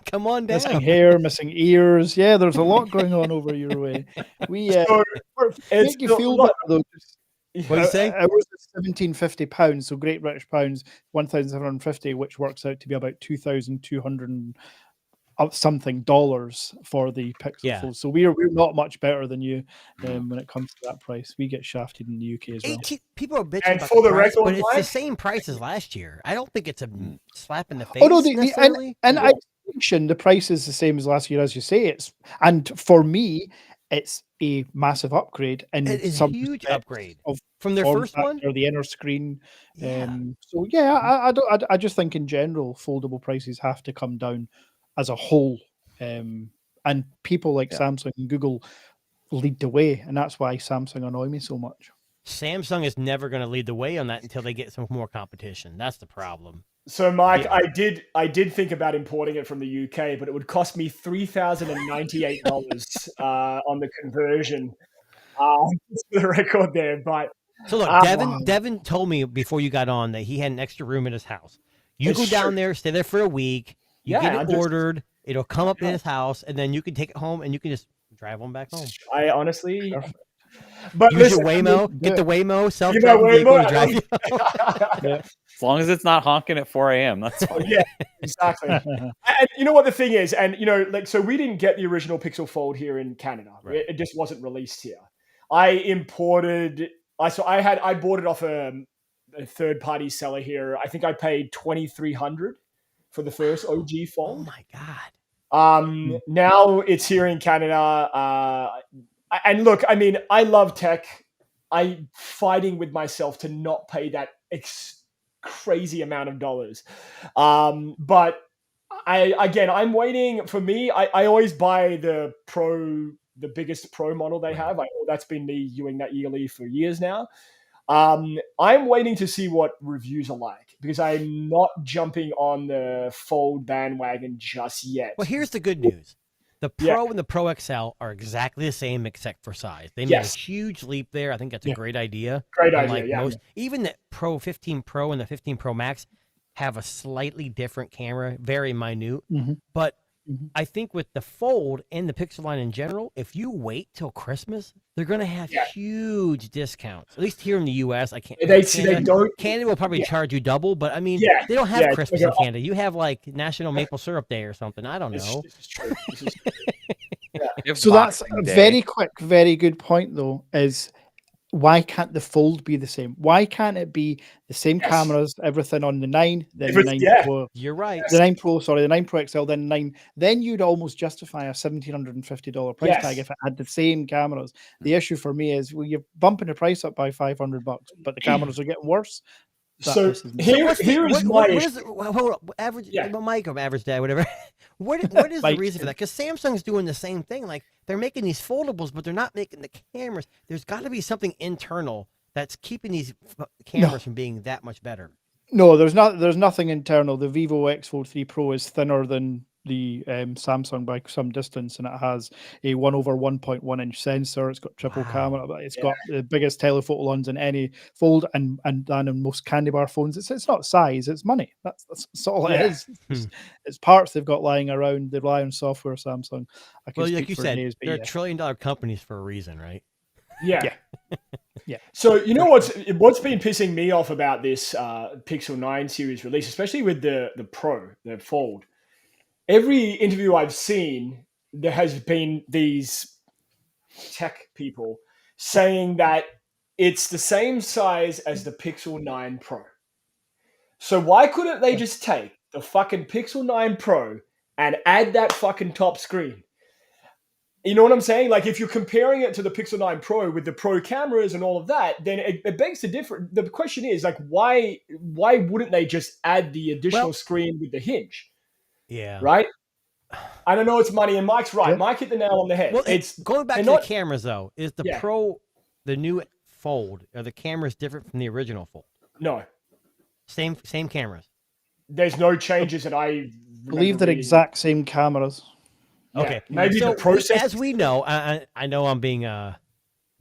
come on Missing down. hair, missing ears. Yeah, there's a lot going on over your way. We So it's make you feel not- better though. What do you say? Ours is £1,750, so Great British pounds, 1,750, which works out to be about 2,200 something dollars for the Pixel Yeah. Fold. So we're not much better than you when it comes to that price. We get shafted in the UK as well. 18 people are bitching And about for the the price, record, but it's the Mike- same price as last year. I don't think it's a slap in the face Oh no, necessarily. and isolation, the price is the same as last year, as you say. And for me, it's a massive upgrade in It is a some huge respects upgrade of from their form first one. factor, the inner screen. Yeah. So yeah, I just think in general, foldable prices have to come down as a whole. And people like Samsung and Google lead the way, and that's why Samsung annoy me so much. Samsung is never going to lead the way on that until they get some more competition. That's the problem. So, Mike, Yeah. I did think about importing it from the UK, but it would cost me $3,098 on the conversion. Just for the record there, but So look, Devin told me before you got on that he had an extra room in his house. You It's go down true. there, stay there for a week. You Yeah, get I'm it just- ordered. It'll come up in his house, and then you can take it home, and you can just drive on back home. I honestly, but Use listen, your Waymo. Get the Waymo Use my self-driving vehicle and Waymo, drive you. As long as it's not honking at 4 a.m., that's fine. yeah, exactly. And you know what the thing is, and you know, like, so we didn't get the original Pixel Fold here in Canada. Right. It just wasn't released here. I imported. I bought it off a third-party seller here. I think I paid $2,300 for the first OG Oh Fold. my god! Now it's here in Canada. And look, I mean, I love tech. I'm fighting with myself to not pay that crazy amount of dollars. But I'm waiting. For me, I always buy the biggest Pro model they have. That's been me doing that yearly for years now. I'm waiting to see what reviews are like because I'm not jumping on the Fold bandwagon just yet. Well, here's the good news: the Pro and the Pro XL are exactly the same except for size. They made a huge leap there. I think that's a great idea. Great Unlike idea. Yeah. most, even the Pro 15 Pro and the 15 Pro Max have a slightly different camera, very minute. But I think with the Fold and the Pixel line in general, if you wait till Christmas, they're going to have huge discounts. At least here in the U.S., I can't. They Canada, don't. Canada will probably charge you double, but I mean, they don't have Christmas in Canada. You have like National Maple Syrup Day or something. I don't know. This is true. This is true. If So that's a Boxing Day- very quick, very good point, though, is why can't the Fold be the same? Why can't it be the same cameras, everything on the 9, then the 9 Pro? You're right. The 9 Pro, sorry, the 9 Pro XL, then 9. Then you'd almost justify a $1,750 price tag if it had the same cameras. The issue for me is, well, you're bumping the price up by $500, but the cameras are getting worse. So So here what's is what my is issue. the, hold up, average Mike or average dad, whatever. What is the Mike. reason for that? Because Samsung's doing the same thing. Like they're making these foldables, but they're not making the cameras. There's got to be something internal that's keeping these cameras from being that much better. No, there's nothing internal. The Vivo X Fold 3 Pro is thinner than the Samsung by some distance, and it has a 1/1.1 inch sensor. It's got triple camera, but it's got the biggest telephoto lens in any Fold and in most candy bar phones. It's not size, it's money. That's all it is. It's parts they've got lying around. They rely on software. Samsung. I can Well, like speak you for said, days, but they're $1 trillion companies for a reason, right? Yeah. Yeah. So you know what's been pissing me off about this Pixel 9 series release, especially with the Pro, the Fold. Every interview I've seen, there has been these tech people saying that it's the same size as the Pixel 9 Pro. So why couldn't they just take the fucking Pixel 9 Pro and add that fucking top screen? You know what I'm saying? Like, if you're comparing it to the Pixel 9 Pro with the Pro cameras and all of that, then it begs the question is, like, why wouldn't they just add the additional screen with the hinge? Yeah. Right? I don't know, it's money, and Mike's right. Yeah. Mike hit the nail on the head. Well, It's going back to not- the cameras, though. Is the Yeah. Pro, the new Fold, are the cameras different from the original Fold? No, Same cameras. there's no changes that I believe they're exact same cameras. Yeah, Okay, maybe so the process. as we know, I know I'm being a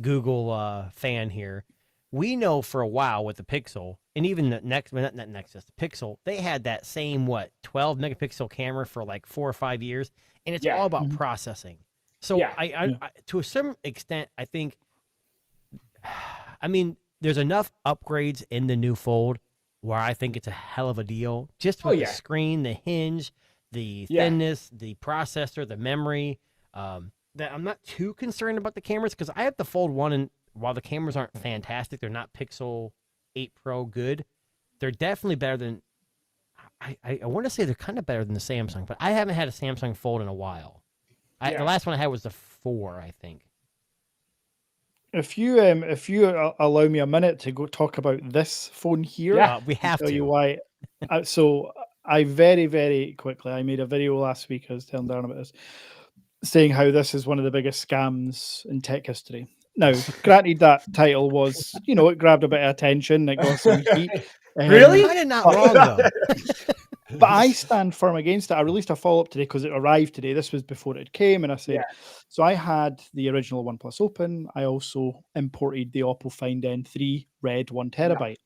Google fan here. We know for a while with the Pixel, and even the not Nexus, the Pixel, they had that same 12 megapixel camera for like 4 or 5 years, and it's Yeah. all about processing. So Yeah. I to a certain extent, I think, I mean, there's enough upgrades in the new Fold where I think it's a hell of a deal. Just with the screen, the hinge, the thinness, the processor, the memory, that I'm not too concerned about the cameras, because I have the Fold 1, and while the cameras aren't fantastic, they're not Pixel 8 Pro good. They're definitely better than, I want to say they're kind of better than the Samsung, but I haven't had a Samsung Fold in a while. The last one I had was the 4, I think. If you allow me a minute to go talk about this phone here, We have tell to. you why. So I very, very quickly, I made a video last week, I was telling Darren about this, saying how this is one of the biggest scams in tech history. Now, granted, that title was, it grabbed a bit of attention, it got some heat. Really? Kind of not wrong, though. But I stand firm against it. I released a follow-up today because it arrived today. This was before it came, and I said, so I had the original OnePlus Open. I also imported the Oppo Find N3 Red 1 terabyte.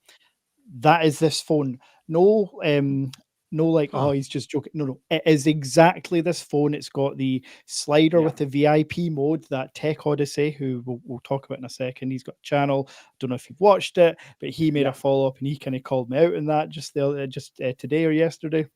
That is this phone. No, he's just joking. No, it is exactly this phone. It's got the slider with the VIP mode that Tech Odyssey, who we'll talk about in a second. He's got a channel. Don't know if you've watched it, but he made a follow-up and he kind of called me out on that just today or yesterday.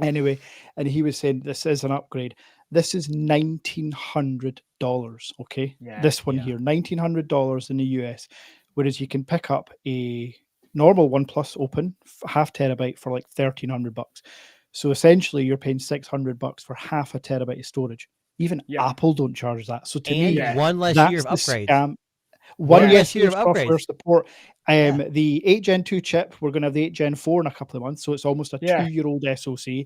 Anyway, and he was saying this is an upgrade. This is $1,900. Okay, this one here, $1,900 in the US, whereas you can pick up a normal OnePlus Open half terabyte for like $1,300. So essentially, you're paying $600 for half a terabyte of storage. Even Apple don't charge that. So to me, one less year of that's the upgrades. scam. One less year of upgrades. software support. The 8 Gen 2 chip, we're going to have the 8 Gen 4 in a couple of months. So it's almost a 2-year-old SoC.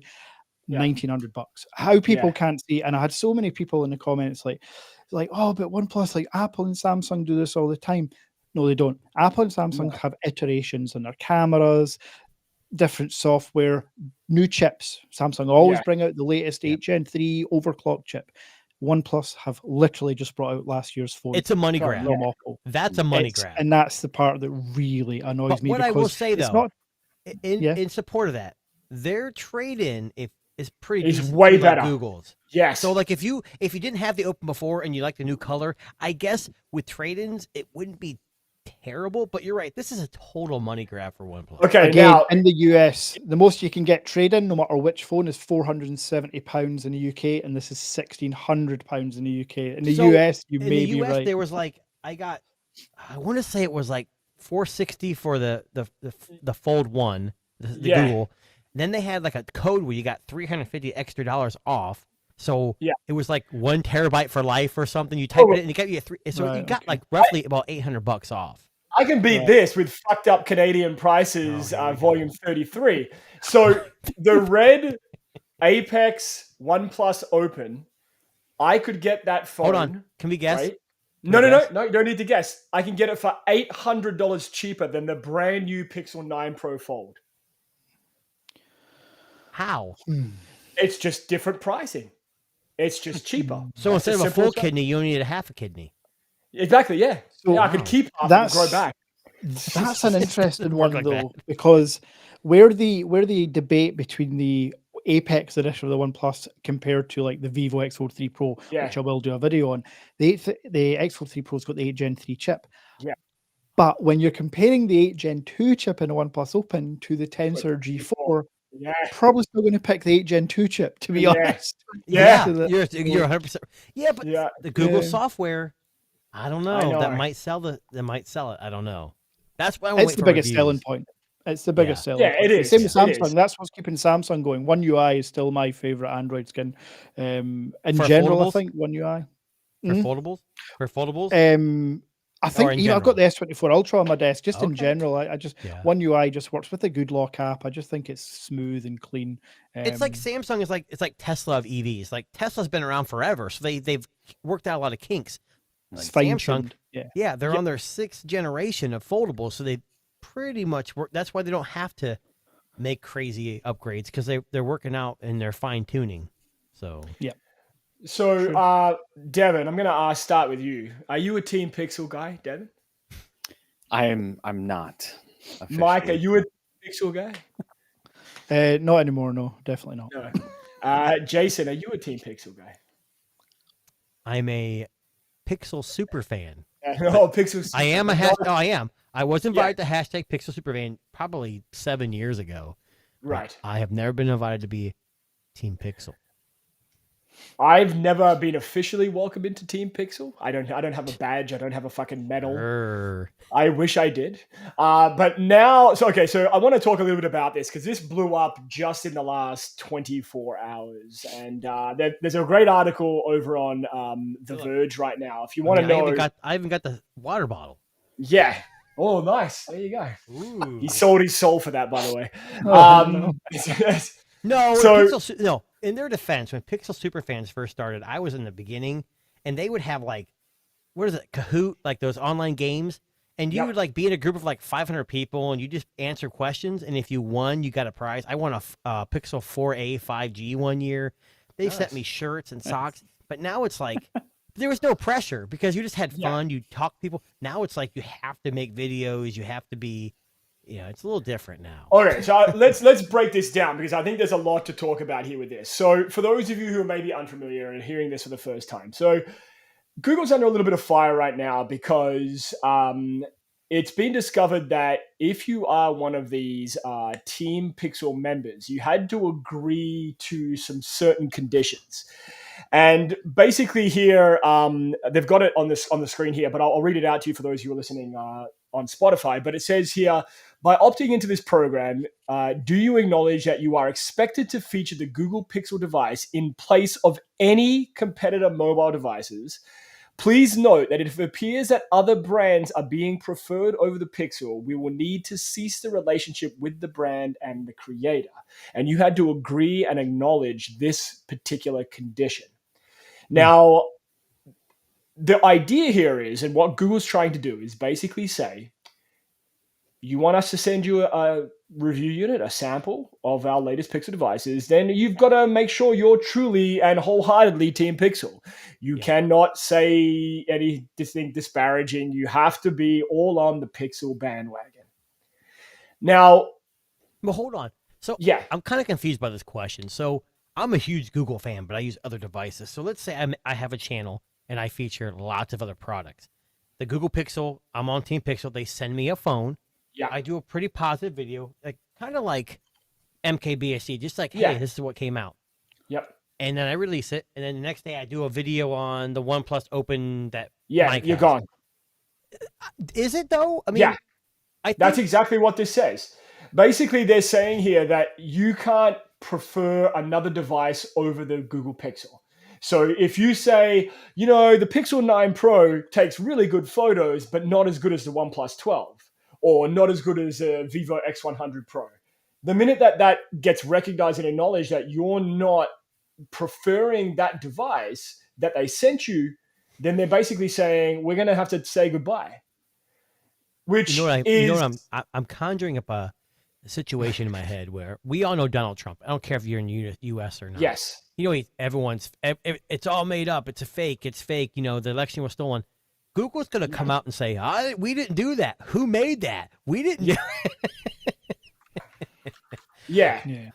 $1,900. How people can't see, and I had so many people in the comments like, oh, but OnePlus, like Apple and Samsung do this all the time. No, they don't. Apple and Samsung have iterations on their cameras, different software, new chips. Samsung always bring out the latest 8 Gen 3 overclock chip. OnePlus have literally just brought out last year's phone. It's a money grab. from Oppo. That's a money grab. And that's the part that really annoys me. What I will say, it's though, not, in support of that, their trade-in is pretty It's decent, way like better. Google's. Yes. So like if you didn't have the Open before and you like the new color, I guess with trade-ins it wouldn't be terrible. But you're right, this is a total money grab for OnePlus. Okay, again, now in the US, the most you can get trade-in, no matter which phone, is £470 in the UK, and this is £1,600 in the UK. In the US, you may be right. There was like I want to say it was like $460 for the Fold 1, the Google. Then they had like a code where you got $350 extra off. So it was like 1 terabyte for life or something. You type it in and it got you you got like roughly about $800 off. I can beat this with fucked up Canadian prices, volume 33. So the red Apex OnePlus Open, I could get that phone. Hold on, can we guess? Right? No, you don't need to guess. I can get it for $800 cheaper than the brand new Pixel 9 Pro Fold. How? It's just different pricing. It's just cheaper. So instead of a full kidney, you only need a half a kidney. Exactly, yeah. So I could keep half and grow back. That's an interesting one, though, because where the debate between the Apex edition of the OnePlus compared to like the Vivo X Fold 3 Pro, which I will do a video on, the X Fold 3 Pro's got the 8 Gen 3 chip. Yeah. But when you're comparing the 8 Gen 2 chip in the OnePlus Open to the Tensor G4, Yeah. Probably still going to pick the 8 Gen 2 chip, to be Yeah. honest. Yeah. So that- You're 100%. Yeah, but Yeah. the Google Yeah. software, I don't know. I know. That might sell it. I don't know. That's why I'm It's waiting the for biggest reviews. selling point. It's the biggest selling Yeah, point. it is. Same with It is. Samsung. That's what's keeping Samsung going. One UI is still my favorite Android skin. In For general, I foldables? think One UI. For Mhm. foldables. For foldables. I think in even I've got the general? S24 Ultra on my desk. Just in Okay. general, I just Yeah. One UI just works with the Good Lock app. I just think it's smooth and clean. It's like Samsung is it's like Tesla of EVs. Like Tesla's been around forever, so they've worked out a lot of kinks. it's Like fine Samsung, tuned. Yeah. they're on their 6th generation of foldables, so they pretty much work. That's why they don't have to make crazy upgrades because they're working out and they're fine tuning. So So, Devin, I'm going to start with you. Are you a Team Pixel guy, Devin? I'm not. Mike, are officially. you a Pixel guy? Not anymore. No, definitely not. No. Jason, are you a Team Pixel guy? I'm a Pixel super fan. Oh, Pixel. I am a I am. I was invited to hashtag Pixel Superfan probably 7 years ago. but Right. I have never been invited to be Team Pixel. I've never been officially welcomed into Team Pixel. I don't have a badge. I don't have a fucking medal. Err. I wish I did. But now, so I want to talk a little bit about this because this blew up just in the last 24 hours. And there's a great article over on The Verge right now. If you want to know. I even got the water bottle. Yeah. Oh, nice. There you go. Ooh. He sold his soul for that, by the way. Oh, No, So- no. In their defense, when Pixel Superfans first started, I was in the beginning, and they would have what is it, Kahoot, like those online games, and you Yep. would be in a group of 500 people, and you just answer questions, and if you won, you got a prize. I won a Pixel 4a 5G one year. They sent Nice. me shirts and socks, but now it's there was no pressure because you just had fun. You talk to people. Now it's you have to make videos. You have to be. It's a little different now. Okay, so let's break this down because I think there's a lot to talk about here with this. So for those of you who are maybe unfamiliar and hearing this for the first time, so Google's under a little bit of fire right now because it's been discovered that if you are one of these Team Pixel members, you had to agree to some certain conditions. And basically here, they've got it on the screen here, but I'll read it out to you for those who are listening on Spotify. But it says here, by opting into this program, do you acknowledge that you are expected to feature the Google Pixel device in place of any competitor mobile devices? Please note that if it appears that other brands are being preferred over the Pixel, we will need to cease the relationship with the brand and the creator. And you had to agree and acknowledge this particular condition. Now, the idea here is, and what Google's trying to do is basically say, you want us to send you a review unit, a sample of our latest Pixel devices, then you've got to make sure you're truly and wholeheartedly Team Pixel. You cannot say anything disparaging. You have to be all on the Pixel bandwagon. Now, But hold on. So Yeah. I'm kind of confused by this question. So I'm a huge Google fan, but I use other devices. So let's say I have a channel and I feature lots of other products. The Google Pixel, I'm on Team Pixel. They send me a phone. Yeah. I do a pretty positive video, kind of like MKBSD, just hey, Yeah. this is what came out. Yep. And then I release it. And then the next day I do a video on the OnePlus Open that Yeah, Mike you're has. gone. Is it though? I mean, Yeah. I think, That's exactly what this says. Basically, they're saying here that you can't prefer another device over the Google Pixel. So if you say, the Pixel 9 Pro takes really good photos, but not as good as the OnePlus 12, or not as good as a Vivo X100 Pro, the minute that gets recognized and acknowledged that you're not preferring that device that they sent you, then they're basically saying, we're going to have to say goodbye. Which I'm conjuring up a situation in my head where we all know Donald Trump. I don't care if you're in the U.S. or not. Yes. It's all made up. It's a fake. It's fake. The election was stolen. Google's going to come out and say, we didn't do that. Who made that? We didn't. Yeah. Yeah.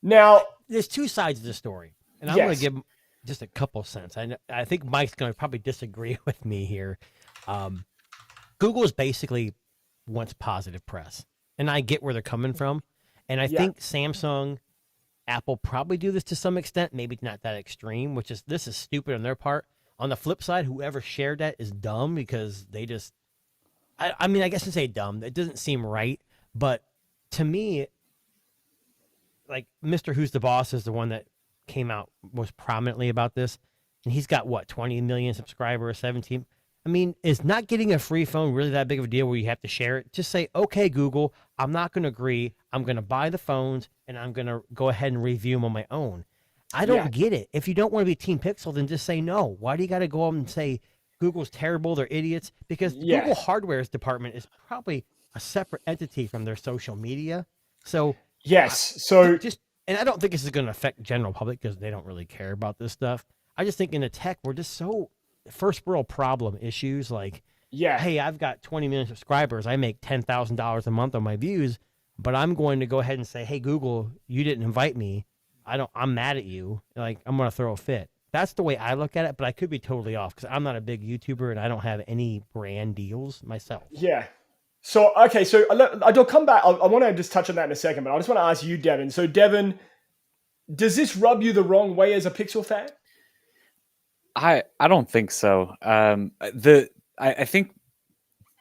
Now, There's two sides of the story. And I'm going Yes. to give just a couple cents. I think Mike's going to probably disagree with me here. Google is basically wants positive press. And I get where they're coming from. And I Yeah. think Samsung, Apple probably do this to some extent, maybe not that extreme, which is this is stupid on their part. On the flip side, whoever shared that is dumb because they just I mean, I guess to say dumb, it doesn't seem right, but to me, like Mr. Who's the Boss is the one that came out most prominently about this, and he's got what 20 million subscribers, 17. I mean, is not getting a free phone really that big of a deal where you have to share it? Just say, okay, Google, I'm not going to agree. I'm going to buy the phones and I'm going to go ahead and review them on my own. I don't Yeah. get it. If you don't want to be Team Pixel, then just say no. Why do you got to go up and say Google's terrible, they're idiots? Because Yeah. Google Hardware's department is probably a separate entity from their social media. So Yes. So just, and I don't think this is going to affect general public because they don't really care about this stuff. I just think in the tech, we're just so first world problem issues like, yeah. hey, I've got 20 million subscribers. I make $10,000 a month on my views, but I'm going to go ahead and say, hey, Google, you didn't invite me. I'm mad at you. Like, I'm going to throw a fit. That's the way I look at it, but I could be totally off because I'm not a big YouTuber and I don't have any brand deals myself. Yeah. So, okay. So I'll come back. I want to just touch on that in a second, but I just want to ask you, Devin. So, Devin, does this rub you the wrong way as a Pixel fan? I don't think so. I think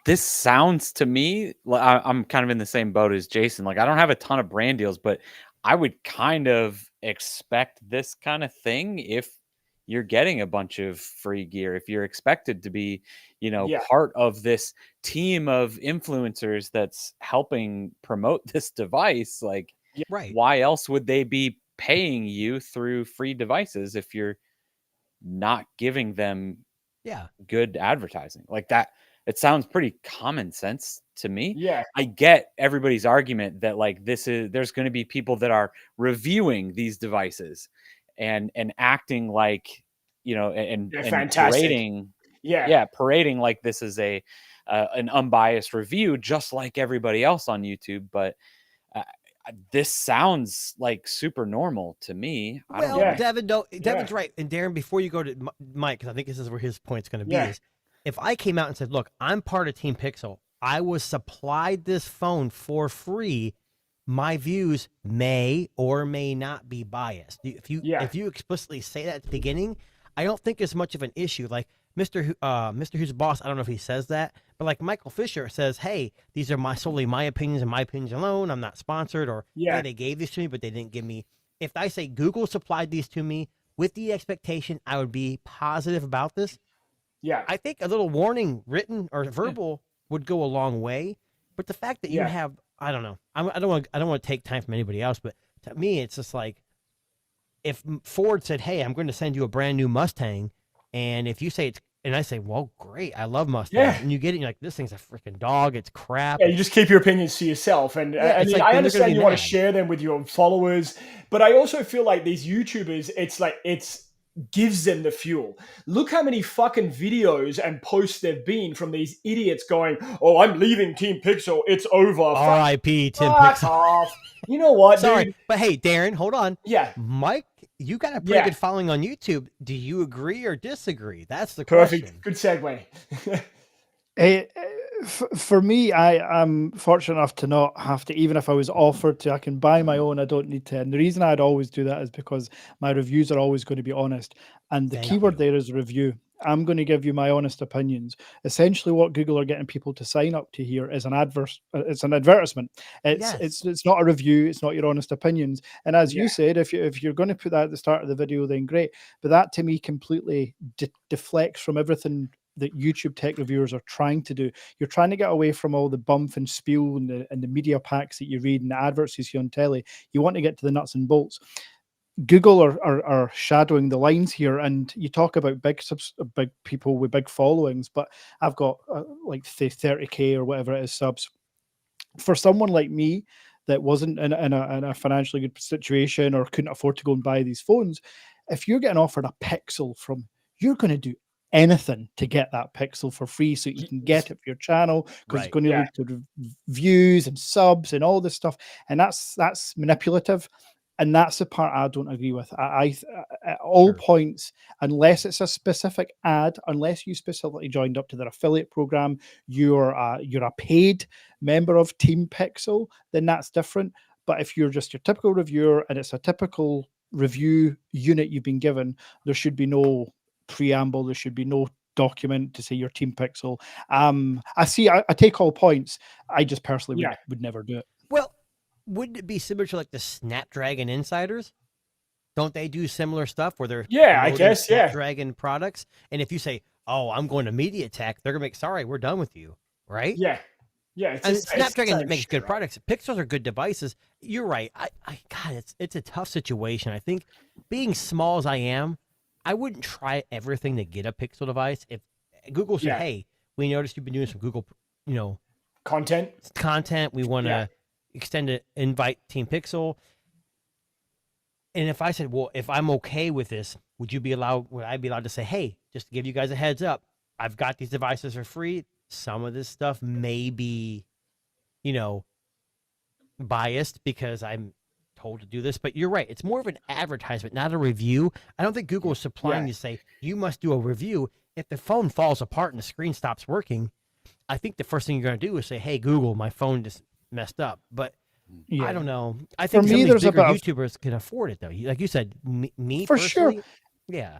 this sounds to me like I'm kind of in the same boat as Jason. Like I don't have a ton of brand deals, but I would kind of expect this kind of thing if you're getting a bunch of free gear, if you're expected to be, Yeah. part of this team of influencers that's helping promote this device. Like, Right. why else would they be paying you through free devices if you're not giving them Yeah. good advertising like that? It sounds pretty common sense to me. Yeah. I get everybody's argument that like there's going to be people that are reviewing these devices and acting like, and fantastic. parading, Yeah. parading like this is an unbiased review, just like everybody else on YouTube. But this sounds like super normal to me. I don't Well, know. Yeah. Devin, no, Devin's Yeah. right. And Darren, before you go to Mike, because I think this is where his point's going to be, Yeah. is if I came out and said, look, I'm part of Team Pixel, I was supplied this phone for free, my views may or may not be biased. If you explicitly say that at the beginning, I don't think it's much of an issue. Like Mr. Who's Boss, I don't know if he says that, but like Michael Fisher says, hey, these are solely my opinions and my opinions alone. I'm not sponsored, or hey, they gave these to me, but they didn't give me. If I say Google supplied these to me with the expectation I would be positive about this, Yeah. I think a little warning, written or verbal, would go a long way. But the fact that you Yeah. have, I don't know, I don't want to take time from anybody else, but to me, it's just like if Ford said, "Hey, I'm going to send you a brand new Mustang," and if you say it's, and I say, "Well, great, I love Mustangs," Yeah. and you get it, you're like, "This thing's a freaking dog. It's crap." Yeah, you just keep your opinions to yourself. And Yeah, I it's mean, like, I then they're gonna understand be you want to mad. share them with your followers, but I also feel like these YouTubers, it's gives them the fuel. Look how many fucking videos and posts there've been from these idiots going, "Oh, I'm leaving Team Pixel. It's over." R.I.P. Tim Fuck Pixel. off. You know what, Sorry, dude? but hey, Darren, hold on. Yeah. Mike, you got a pretty Yeah. good following on YouTube. Do you agree or disagree? That's the Perfect. question. Good segue. For me, I am fortunate enough to not have to, even if I was offered to, I can buy my own. I don't need to. And the reason I'd always do that is because my reviews are always going to be honest. And the Thank keyword you. there is review. I'm going to give you my honest opinions. Essentially, what Google are getting people to sign up to here is it's an advertisement. It's not a review. It's not your honest opinions. And as Yeah. you said, if you're going to put that at the start of the video, then great. But that to me completely deflects from everything that YouTube tech reviewers are trying to do. You're trying to get away from all the bump and spiel and the media packs that you read and the adverts you see on telly. You want to get to the nuts and bolts. Google are shadowing the lines here, and you talk about big people with big followings, but I've got like 30K or whatever it is subs. For someone like me that wasn't in a financially good situation or couldn't afford to go and buy these phones, if you're getting offered a Pixel you're going to do anything to get that Pixel for free so you can get it for your channel, because Right. it's going to Yeah. lead to views and subs and all this stuff, and that's manipulative. And that's the part I don't agree with. I at all Sure. points, unless it's a specific ad, unless you specifically joined up to their affiliate program, you're a paid member of Team Pixel, then that's different. But if you're just your typical reviewer and it's a typical review unit you've been given, there should be no preamble, there should be no document to say your Team Pixel. I take all points. I just personally would never do it. Well, wouldn't it be similar to like the Snapdragon Insiders? Don't they do similar stuff where they're I guess Snapdragon products? And if you say, "Oh, I'm going to MediaTek," they're gonna make, "Sorry, we're done with you," right? Yeah. And Snapdragon makes good products. Pixels are good devices. You're right. God, it's a tough situation. I think being small as I am, I wouldn't try everything to get a Pixel device. If Google said, "Hey, we noticed you've been doing some Google, content. We want to extend an invite Team Pixel." And if I said, "Well, if I'm okay with this, would I be allowed to say, hey, just to give you guys a heads up, I've got these devices for free. Some of this stuff may be, biased because I'm told to do this," but you're right. It's more of an advertisement, not a review. I don't think Google is supplying you to say, you must do a review. If the phone falls apart and the screen stops working, I think the first thing you're going to do is say, "Hey, Google, my phone just messed up." But I don't know. I think some of these bigger YouTubers can afford it, though. Like you said, me for personally, sure. Yeah.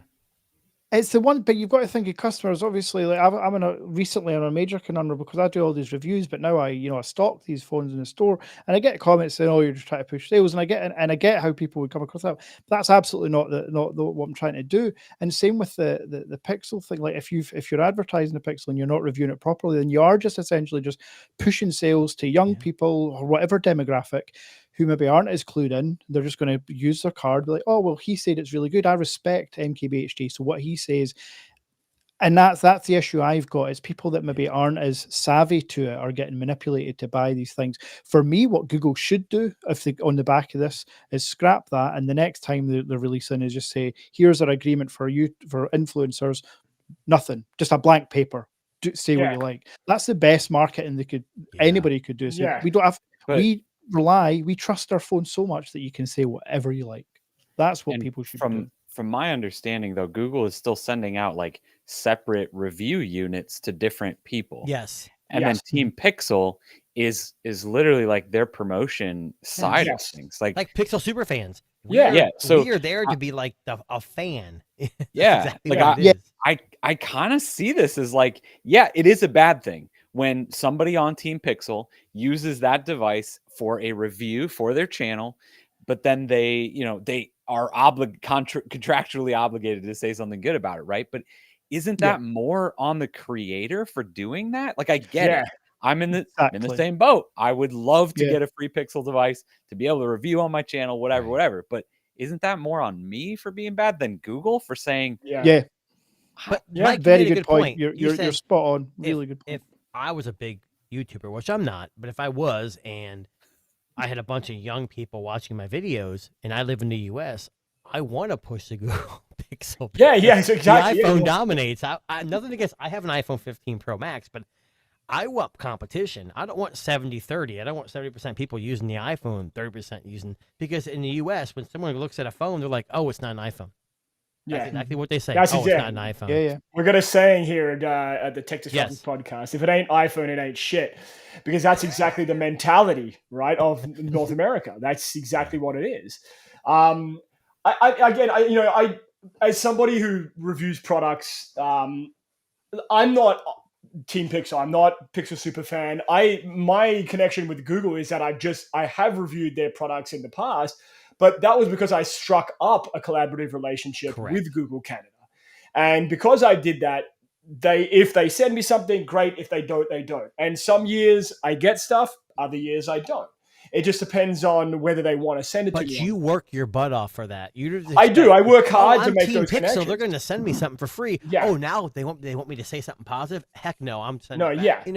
It's the one, but you've got to think of customers. Obviously, like I'm recently on a major conundrum because I do all these reviews, but now I stock these phones in the store, and I get comments saying, "Oh, you're just trying to push sales," and I get how people would come across that. But that's absolutely not what I'm trying to do. And same with the Pixel thing. Like if you're advertising the Pixel and you're not reviewing it properly, then you are just essentially just pushing sales to young people or whatever demographic who maybe aren't as clued in. They're just going to use their card, be like, "Oh, well, he said it's really good. I respect MKBHD, so what he says." And that's the issue I've got, is people that maybe aren't as savvy to it are getting manipulated to buy these things. For me, what Google should do, if they on the back of this, is scrap that, and the next time they're releasing is just say, "Here's our agreement for influencers." Nothing, just a blank paper. Say what you like. That's the best marketing anybody could do. So we don't have we trust our phone so much that you can say whatever you like. That's what people should do. From my understanding, though, Google is still sending out like separate review units to different people. Yes. And then Team Pixel is literally like their promotion side of things. Like Pixel super fans. So we are there to be like a fan. Yeah. Exactly I kind of see this as like, it is a bad thing when somebody on Team Pixel uses that device for a review for their channel, but then they are contractually obligated to say something good about it, right? But isn't that more on the creator for doing that? Like, I get it. I'm in the same boat. I would love to get a free Pixel device to be able to review on my channel, whatever. But isn't that more on me for being bad than Google for saying, But Mike, very good point. You're spot on. Really good point. If I was a big YouTuber, which I'm not, but if I was, and I had a bunch of young people watching my videos, and I live in the U.S., I want to push the Google Pixel. So exactly. The iPhone dominates. Nothing against. I have an iPhone 15 Pro Max, but I want competition. I don't want 70-30. I don't want 70% people using the iPhone, 30% using, because in the U.S., when someone looks at a phone, they're like, "Oh, it's not an iPhone." That's exactly what they say. It's not an iPhone. Yeah. We're got a saying here at the Tech Disruptors podcast: if it ain't iPhone, it ain't shit. Because that's exactly the mentality, right, of North America. That's exactly what it is. I as somebody who reviews products, I'm not Team Pixel. I'm not Pixel super fan. My connection with Google is that I have reviewed their products in the past. But that was because I struck up a collaborative relationship with Google Canada. And because I did that, if they send me something, great. If they don't, they don't. And some years I get stuff, other years I don't. It just depends on whether they want to send it to me. But you work your butt off for that. I do. I work hard to make Team those Pixel, connections. They're going to send me something for free. Yeah. Oh, now they want me to say something positive? Heck no, I'm sending it back.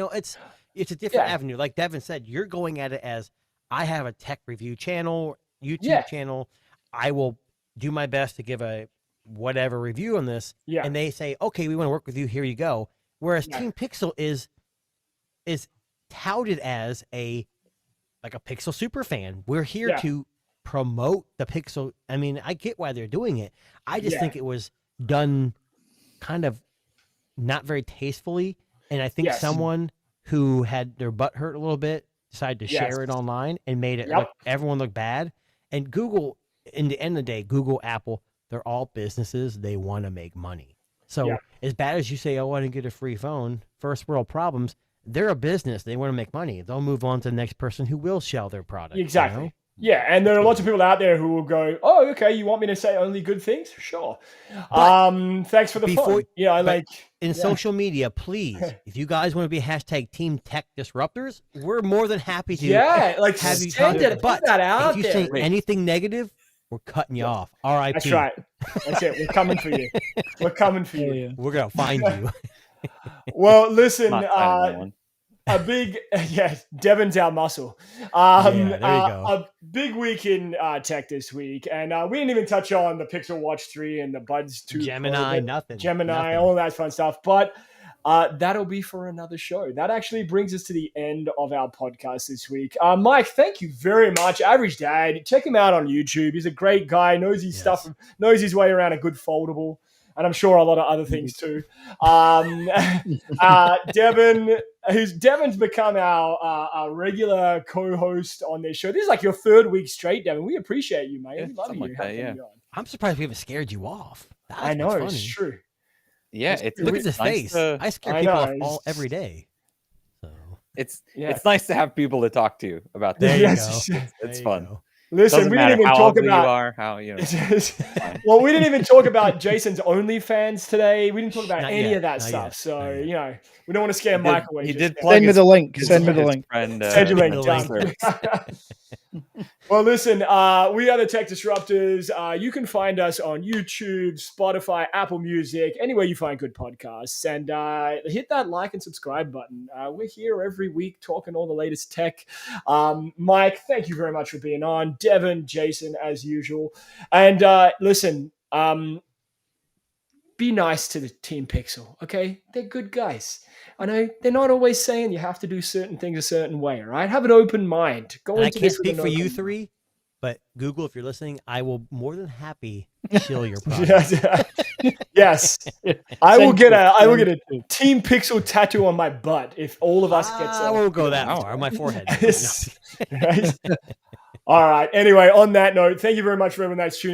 It's a different avenue. Like Devin said, you're going at it as, I have a tech review channel, YouTube channel. I will do my best to give a whatever review on this. Yeah. And they say, "Okay, we want to work with you. Here you go." Whereas Team Pixel is touted as a Pixel super fan. We're here to promote the Pixel. I mean, I get why they're doing it. I just think it was done kind of not very tastefully. And I think someone who had their butt hurt a little bit decided to Yes. share it online and made it Yep. look, everyone look bad. And Google, in the end of the day, Google, Apple, they're all businesses. They want to make money. So Yeah. as bad as you say, oh, I didn't get a free phone, first world problems, they're a business. They want to make money. They'll move on to the next person who will sell their product. Exactly. You know? Yeah, and there are lots of people out there who will go, "Oh, okay, you want me to say only good things? Sure." Thanks for the before- phone. Yeah, but like In yeah. social media, please, if you guys want to be hashtag Team Tech Disruptors, we're more than happy to Yeah, like have you send talk. it, But put that out if you there. say anything negative, we're cutting you off. R.I.P. That's right. That's it. We're coming for you. We're coming for Hell you. yeah. We're gonna find you. Well, listen, Not signing that one. a big Devin's our muscle. Yeah, there you go. A big week in tech this week, and we didn't even touch on the Pixel Watch 3 and the Buds 2 Pro, Gemini, but- nothing. Gemini, nothing. all that fun stuff. But that'll be for another show. That actually brings us to the end of our podcast this week. Mike, thank you very much. Average Dad, check him out on YouTube. He's a great guy. Knows his stuff. Knows his way around a good foldable. And I'm sure a lot of other things too. Devin's become our regular co-host on this show. This is like your third week straight, Devin. We appreciate you, mate. Yeah, We love something you. like that, having yeah. you on. I'm surprised we haven't scared you off. That's I know, what's it's funny. true. Yeah, It's it's Look at it's his nice face. to- I scare I people know, off it's- every day. So it's Yeah. it's nice to have people to talk to about there this. you Yes. go. It's There you fun. go. Listen, Doesn't we matter didn't even how talk ugly about. you are, how fine. Well, we didn't even talk about Jason's OnlyFans today. We didn't talk about Not any yet, of that not stuff. yet, So, not yet. you know, we don't want to scare He Mike did- away. He just did yet. plug Send me his- the link. his- Send me the his link. friend, Send your link, the done. link. Well, listen, we are the Tech Disruptors. You can find us on YouTube, Spotify, Apple Music, anywhere you find good podcasts. And hit that like and subscribe button. We're here every week talking all the latest tech. Mike, thank you very much for being on. Devin, Jason, as usual. And listen, be nice to the Team Pixel, okay? They're good guys. I know they're not always saying you have to do certain things a certain way, all right? Have an open mind. Go And I into can't this with speak an for you open three, but Google, if you're listening, I will more than happy shill your product. Yes. I will Send get to- I will get send a to- Team Pixel tattoo on my butt if all of us get I won't go that far on my forehead. Yes. Right? All right. Anyway, on that note, thank you very much for everyone that's tuning